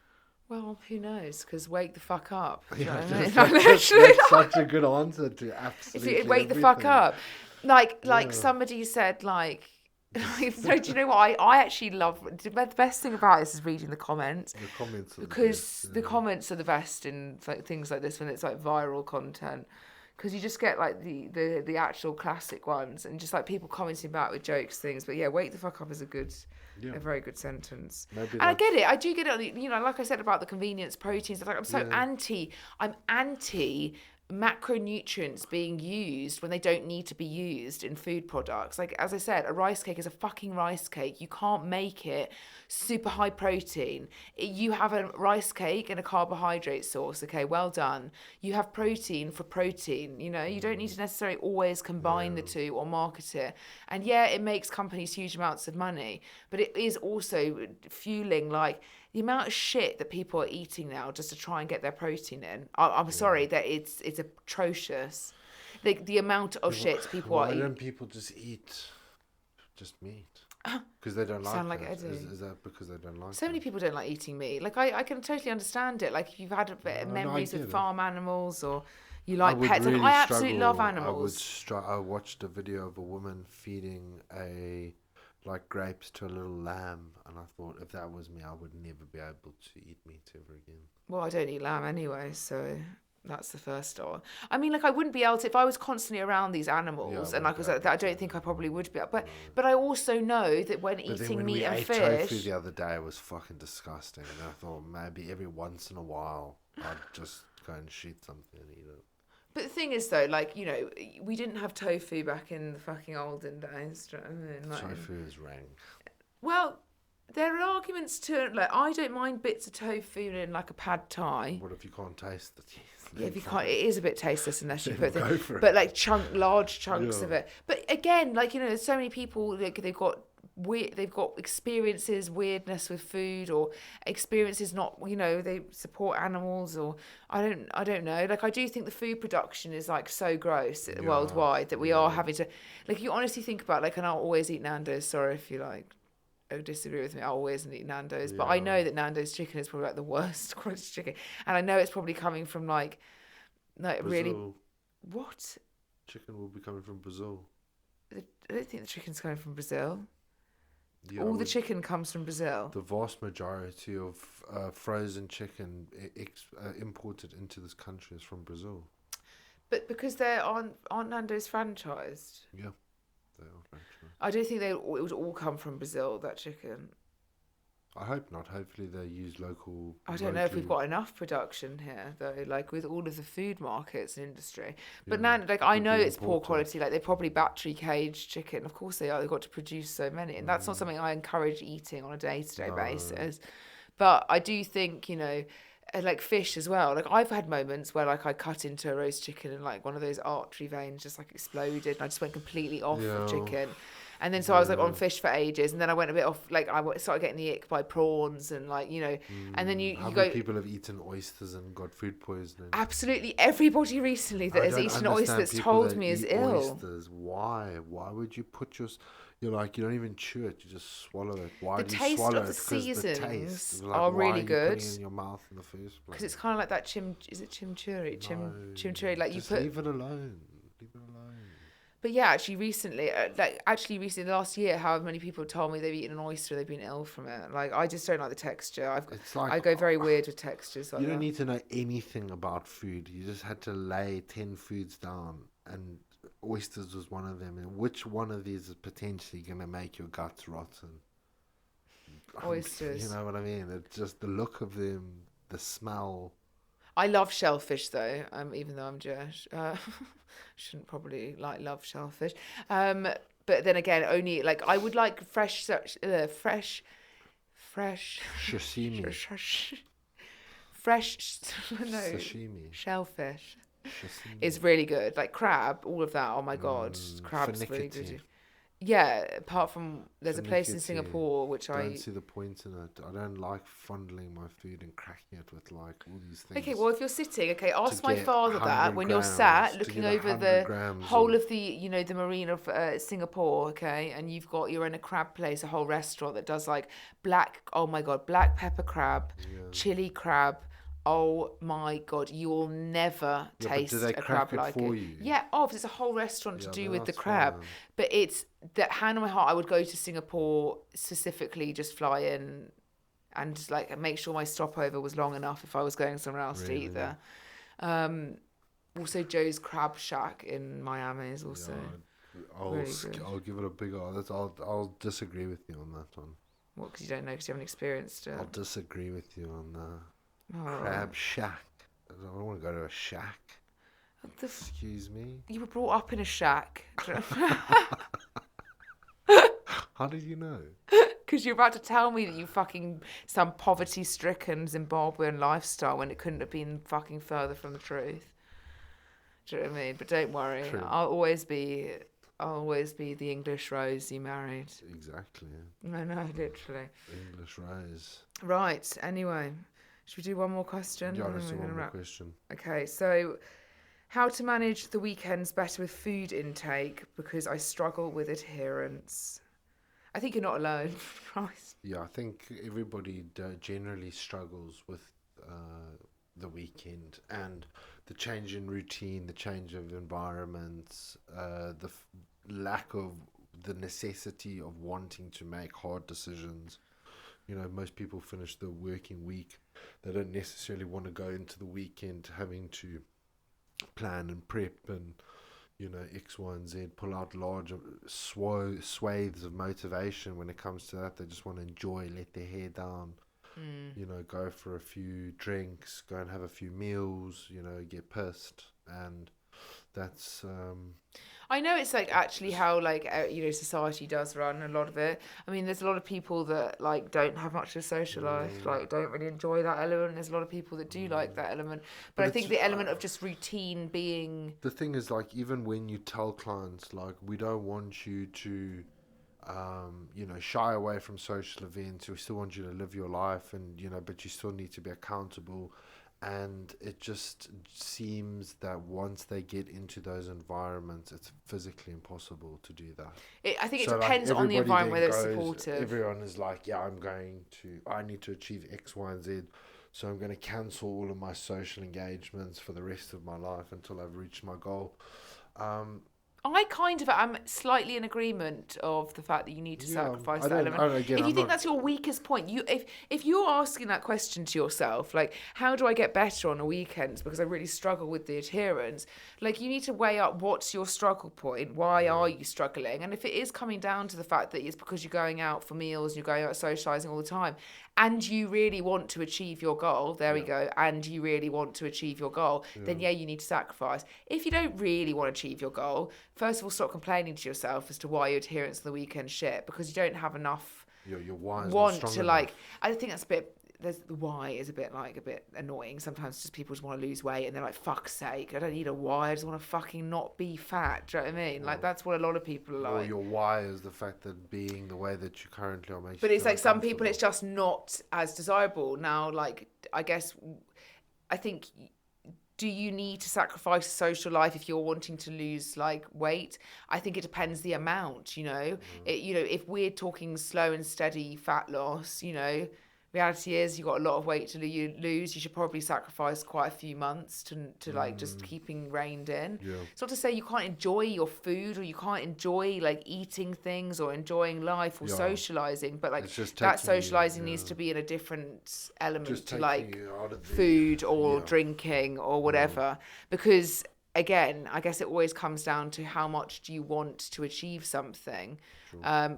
well, who knows? Because wake the fuck up. Do you know Yeah, what I mean? that's such a good answer to If absolutely you wake the fuck everything. up, like Yeah. somebody said, like. No, do you know what I actually love? The best thing about this is reading the comments. The comments are the Because best, the yeah. comments are the best in like things like this when it's like viral content, because you just get like the actual classic ones and just like people commenting back with jokes things. But yeah, wake the fuck up is a very good sentence. Maybe And I get it. I do get it. You know, like I said about the convenience proteins. Like I'm so Yeah. I'm anti macronutrients being used when they don't need to be used in food products. Like, as I said, a rice cake is a fucking rice cake. You can't make it super high protein. You have a rice cake and a carbohydrate source. Okay, well done. You have protein for protein. You know, you don't need to necessarily always combine the two or market it. And yeah, it makes companies huge amounts of money, but it is also fueling like the amount of shit that people are eating now just to try and get their protein in. I'm sorry that it's atrocious. The amount of shit people are Why eating. don't people just eat just meat? Because they don't like Sound like it. Eddie. Is that because they don't like So many it? people don't like eating meat. Like I can totally understand it. Like if you've had a bit of No, I memories get with it. farm animals or you I like would pets. really Like, I absolutely love struggle. animals. I watched a video of a woman feeding like grapes to a little lamb, and I thought if that was me, I would never be able to eat meat ever again. Well, I don't eat lamb anyway, so that's the first door. I mean, like I wouldn't be able to if I was constantly around these animals, Yeah, I and like I wouldn't was, be I able don't to. think I probably would be. But I also know that when But then eating when meat we and ate fish, tofu the other day, it was fucking disgusting, and I thought maybe every once in a while I'd just go and shoot something and eat it. But the thing is, though, like, you know, we didn't have tofu back in the fucking olden days. Do you know what I mean? Like, Tofu is rank. well, there are arguments to, like, I don't mind bits of tofu in, like, a pad thai. What if you can't taste the teeth? Yeah, if you can't, it is a bit tasteless unless you Then put go the, for it. but like large chunks of Yeah. it. But again, like, you know, there's so many people, like, they've got experiences, weirdness with food, or experiences not, you know, they support animals, or I don't know. Like, I do think the food production is like so gross worldwide that we are having to, like, you honestly think about, like, and I'll always eat Nando's. Sorry if you like disagree with me. I always eat Nando's, but I know that Nando's chicken is probably like the worst quality chicken, and I know it's probably coming from like really Brazil. what? Chicken will be coming from Brazil. I don't think the chicken's coming from Brazil. Yeah, All the chicken comes from Brazil. the vast majority of frozen chicken imported into this country is from Brazil. But because they aren't Nando's franchised, Yeah, they are actually. I don't think it would all come from Brazil, that chicken. I hope not. Hopefully they use local. I don't know if we've got enough production here though, like with all of the food markets and industry. But Yeah, like it I could know be it's poor imported. quality, like they're probably battery caged chicken. Of course they are. They've got to produce so many, and that's not something I encourage eating on a day-to-day No. basis. But I do think, like fish as well. Like I've had moments where like I cut into a roast chicken and like one of those artery veins just like exploded and I just went completely off of Yeah. chicken. And then so I was like on Yeah. fish for ages, and then I went a bit off. Like started getting the ick by prawns, and like and then How you many go. people have eaten oysters and got food poisoning? Absolutely everybody recently that I has don't eaten oyster understand that's people told that me is eat ill. oysters. Why? Why would you put your? You're like you don't even chew it. You just swallow it. Why The do you taste swallow of the it? Because the seasonings taste. Like, are why really are you good putting it in your mouth in the first because place? it's kind of like that is it chimichurri? No, Chimichurri. Like just you put. leave it alone. Leave it alone. But yeah, actually recently, last year, however many people told me they've eaten an oyster, they've been ill from it. Like I just don't like the texture. It's like I go very weird with textures like you don't that. need to know anything about food. You just had to lay 10 foods down, and oysters was one of them. And which one of these is potentially going to make your guts rotten? Oysters. You know what I mean? It's just the look of them, the smell. I love shellfish though, even though I'm Jewish. Shouldn't probably love shellfish. But then again, only like I would like fresh, Sashimi. fresh, no, Sashimi. shellfish Sashimi. is really good. Like crab, all of that. Oh my god, crab's really good. Yeah, apart from there's a place in Finicky. Singapore which I I. don't see the point in it. I don't like fondling my food and cracking it with like all these things. Okay, well, if you're sitting, ask To my get father that 100 when you're grams, sat to looking get over 100 the grams whole of- of the, the marina of Singapore, okay, and you're in a crab place, a whole restaurant that does like oh my God, black pepper crab, chili crab. Oh my God, you will never taste do they a crack crab it like for it. you? Yeah, it's a whole restaurant to do with the that's crab. fine. But it's that hand on my heart, I would go to Singapore specifically, just fly in and just like make sure my stopover was long enough if I was going somewhere else to eat there. Also, Joe's Crab Shack in Miami is also really good. I'll give it a big I'll disagree with you on that one. What? Because you don't know, because you haven't experienced it. I'll disagree with you on the Oh. Crab Shack. I don't want to go to a shack. Excuse me. You were brought up in a shack. How did you know? Because you're about to tell me that you fucking some poverty-stricken Zimbabwean lifestyle when it couldn't have been fucking further from the truth. Do you know what I mean? But don't worry, True. I'll always be the English Rose you married. Exactly. No, literally. English Rose. Right. Anyway, should we do one more question? Yeah, And then let's do we're one gonna more wrap. question. Okay, so how to manage the weekends better with food intake because I struggle with adherence. I think you're not alone. Christ. Yeah, I think everybody generally struggles with the weekend and the change in routine, the change of environments, the lack of the necessity of wanting to make hard decisions. Most people finish the working week. They don't necessarily want to go into the weekend having to plan and prep and, X, Y, and Z, pull out large swathes of motivation when it comes to that. They just want to enjoy, let their hair down, go for a few drinks, go and have a few meals, get pissed. And that's... I know it's like actually how society does run a lot of it. I mean, there's a lot of people that like don't have much of a social life, like don't really enjoy that element. There's a lot of people that do like that element, but I think the element of just routine being. The thing is, like, even when you tell clients, like, we don't want you to, shy away from social events. We still want you to live your life, and but you still need to be accountable. And it just seems that once they get into those environments, it's physically impossible to do that. I think it depends on the environment whether it's supportive. Everyone is like, yeah, I need to achieve X, Y, and Z. So I'm going to cancel all of my social engagements for the rest of my life until I've reached my goal. I kind of am slightly in agreement of the fact that you need to Yeah, sacrifice I that don't. element. Again, If you I'm think not. that's your weakest point, if you're asking that question to yourself, like, how do I get better on the weekends because I really struggle with the adherence, like, you need to weigh up what's your struggle point, why are you struggling, and if it is coming down to the fact that it's because you're going out for meals and you're going out socialising all the time, and you really want to achieve your goal, there we go, and you really want to achieve your goal, then yeah, you need to sacrifice. If you don't really want to achieve your goal, first of all, stop complaining to yourself as to why your adherence on the weekend shit, because you don't have enough Your why is not want strong to, enough. like, I think that's a bit, there's the why is a bit annoying. Sometimes just people just want to lose weight and they're like, fuck's sake, I don't need a why, I just want to fucking not be fat. Do you know what I mean? Like, that's what a lot of people are Or like. your why is the fact that being the way that you currently are makes But you it's feel like some people, it's uncomfortable. just not as desirable. Now, like, I think, do you need to sacrifice social life if you're wanting to lose like weight? I think it depends the amount, if we're talking slow and steady fat loss, reality is you've got a lot of weight to lose. You should probably sacrifice quite a few months to like just keeping reined in. Yeah. It's not to say you can't enjoy your food or you can't enjoy like eating things or enjoying life or socializing, but like It's just that taking you, socializing needs to be in a different element just to taking like you out of the food or drinking or whatever, because again, I guess it always comes down to how much do you want to achieve something.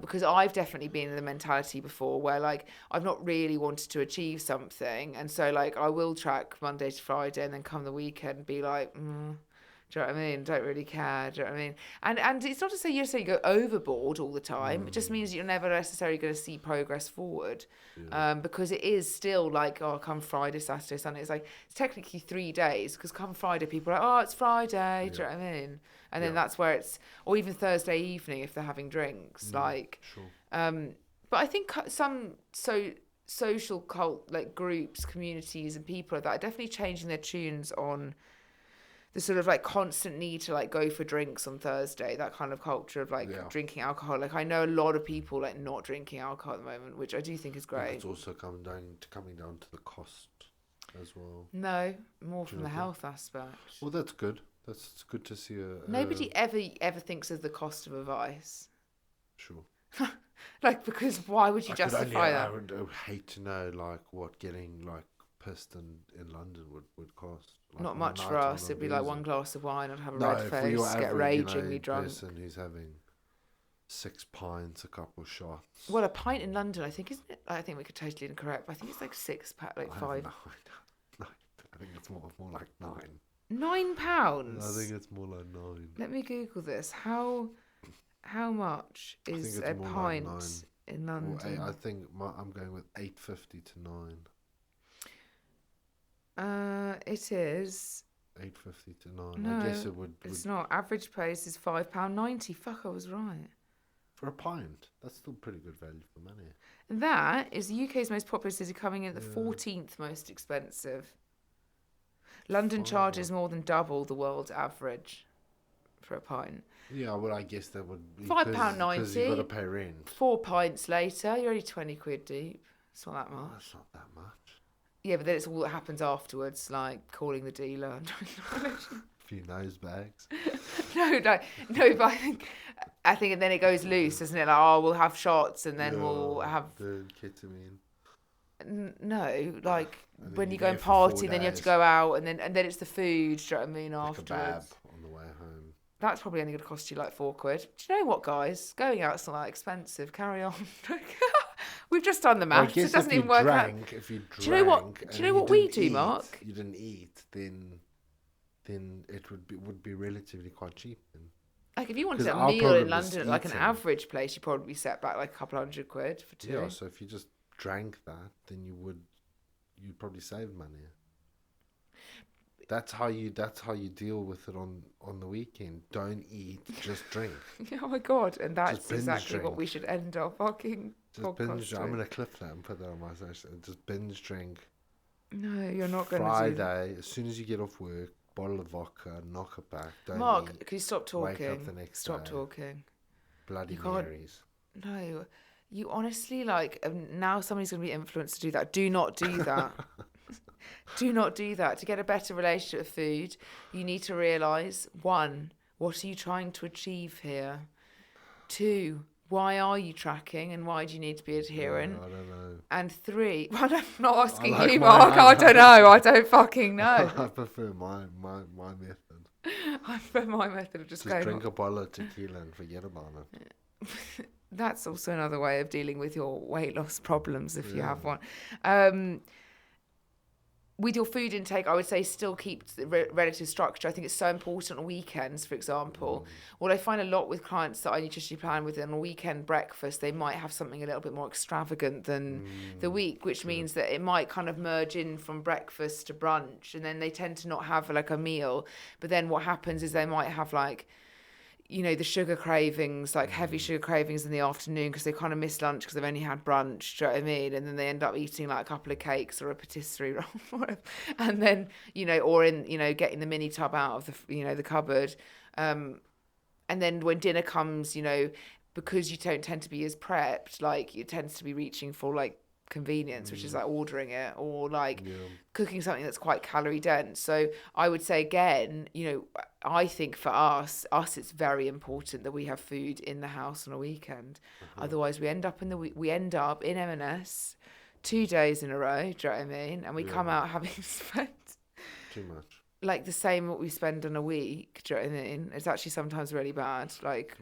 Because I've definitely been in the mentality before where like I've not really wanted to achieve something, and so like I will track Monday to Friday and then come the weekend be like, do you know what I mean? Don't really care. Do you know what I mean? And it's not to say you go overboard all the time. It just means you're never necessarily going to see progress forward, because it is still like, oh, come Friday, Saturday, Sunday. It's like it's technically 3 days, because come Friday people are like, oh, it's Friday. Do you know what I mean? And then that's where it's, or even Thursday evening if they're having drinks, like. Sure. But I think some social cult like groups, communities, and people like that are definitely changing their tunes on the sort of like constant need to like go for drinks on Thursday, that kind of culture of like drinking alcohol. Like I know a lot of people like not drinking alcohol at the moment, which I do think is great. It's also coming down to the cost as well. No, more from the health aspect. Well, that's good. That's good to see. Nobody ever thinks of the cost of a vice. Sure. Like, because why would you justify that? I would hate to know like what getting like pissed in London would cost. Like, not much for us. It'd be like one glass of wine. I'd have a red for your face, get average, ragingly drunk. Person who's having 6 pints, a couple of shots. Well, a pint in London, I think, isn't it? I think we could totally incorrect, but I think it's like 6 pack, like 5. I think it's more like 9. £9. I think it's more like 9. Let me Google this. How much is a pint in London? Well, I think I'm going with 8.50 to 9. It is 8.50 to 9. No, I guess it would. It's not. Average price is £5.90. Fuck, I was right. For a pint, that's still pretty good value for money. And that is the UK's most popular city, coming in at the 14th most expensive. London charges more than double the world's average for a pint. Yeah, well, I guess that would be £5.90. because you've got to pay rent. 4 pints later, you're only 20 quid deep. It's not that much. That's not that much. Yeah, but then it's all that happens afterwards, like calling the dealer. A few nose bags. No, but I think, and then it goes loose, isn't it? Like, oh, we'll have shots, and then we'll have the ketamine. No, like when you go you're and there for 4 party, then you have to days. go out, and then it's the food. Do you know what I mean? Like a kebab Afterwards, on the way home. that's probably only going to cost you like 4 quid. Do you know what, guys? Going out's not that expensive. Carry on. We've just done the maths. It doesn't even work out. If you drank, Do you know what we do, Mark? You didn't eat, then it would be relatively quite cheap. Then. Like if you wanted 'Cause a our meal problem in is London at like an eating. average place, you'd probably set back like a couple £100 for 2. Yeah, so if you just drank that, then you'd probably save money. That's how you deal with it on the weekend. Don't eat, just drink. Oh my god! And that's binge exactly drink. what we should end our fucking Just podcast binge. I'm with. gonna clip that and put that on my social. Just binge drink. No, you're not going to do that. Friday, as soon as you get off work, bottle of vodka, knock it back. Don't Mark, eat. can you stop talking? Wake up the next Stop day. talking. Bloody you can't- Marys. No, you honestly like now somebody's going to be influenced to do that. Do not do that. Do not do that. To get a better relationship with food, you need to realise, 1, What are you trying to achieve here? 2, why are you tracking and why do you need to be adherent? Yeah, I don't know. And 3, well, I'm not asking like you, mine. Mark. I don't know. I don't fucking know. I prefer my method. I prefer my method of just Just going. drink a bottle of tequila and forget about it. That's also another way of dealing with your weight loss problems if you have one. With your food intake, I would say still keep the relative structure. I think it's so important on weekends, for example. What I find a lot with clients that I nutritionally plan with on a weekend breakfast, they might have something a little bit more extravagant than the week, which means that it might kind of merge in from breakfast to brunch, and then they tend to not have like a meal. But then what happens is they might have like, you know, the sugar cravings, like heavy sugar cravings in the afternoon because they kind of miss lunch because they've only had brunch, do you know what I mean? And then they end up eating like a couple of cakes or a patisserie roll or whatever. And then, you know, or in, you know, getting the mini tub out of the, you know, the cupboard. And then when dinner comes, you know, because you don't tend to be as prepped, like it tends to be reaching for like convenience, which is like ordering it or like cooking something that's quite calorie dense. So I would say again, you know, I think for us it's very important that we have food in the house on a weekend. Otherwise we end up in M&S 2 days in a row, do you know what I mean? And we come out having spent Too much. like the same what we spend in a week, do you know what I mean? It's actually sometimes really bad, like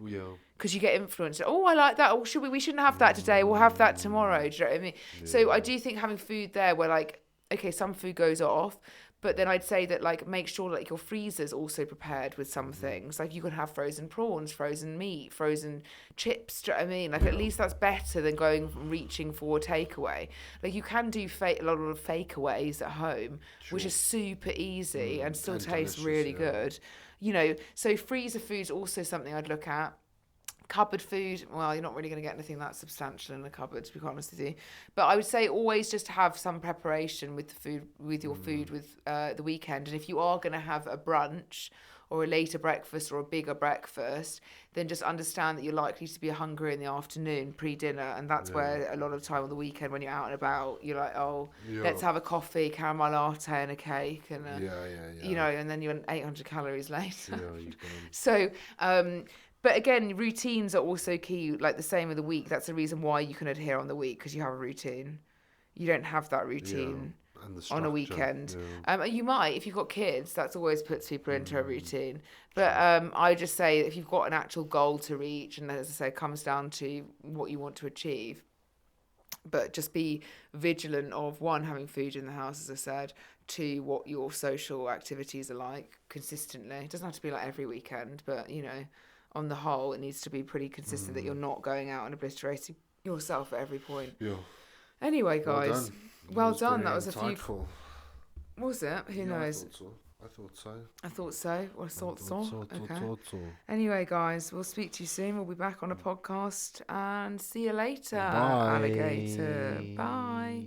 because you get influenced. Oh, I like that. Oh, we shouldn't have that today. We'll have that tomorrow. Do you know what I mean? So I do think having food there where like, okay, some food goes off, but then I'd say that like make sure like your freezer's also prepared with some things. Like you could have frozen prawns, frozen meat, frozen chips. Do you know what I mean? Like at least that's better than reaching for a takeaway. Like you can do a lot of fakeaways at home, which is super easy and still tastes really good. You know, so freezer food's also something I'd look at. Cupboard food, well, you're not really going to get anything that substantial in the cupboard, to be quite honest with you. But I would say always just have some preparation with the food, with your food, with the weekend. And if you are going to have a brunch or a later breakfast or a bigger breakfast, then just understand that you're likely to be hungry in the afternoon, pre-dinner. And that's where a lot of time on the weekend when you're out and about, you're like, oh, let's have a coffee, caramel latte and a cake. And, you know, and then you're 800 calories later. So, but again, routines are also key, like the same with the week. That's the reason why you can adhere on the week, because you have a routine. You don't have that routine on a weekend. You might, if you've got kids, that's always puts people into a routine. But I just say if you've got an actual goal to reach, and as I say, it comes down to what you want to achieve. But just be vigilant of, 1, having food in the house, as I said, 2, what your social activities are like consistently. It doesn't have to be like every weekend, but, you know, on the whole, it needs to be pretty consistent that you're not going out and obliterating yourself at every point. Anyway, guys, well done. That was insightful. A few. Was it? Who knows? I thought so. I thought so. I thought so. Okay. Anyway, guys, we'll speak to you soon. We'll be back on a podcast and see you later, Bye. alligator. Bye.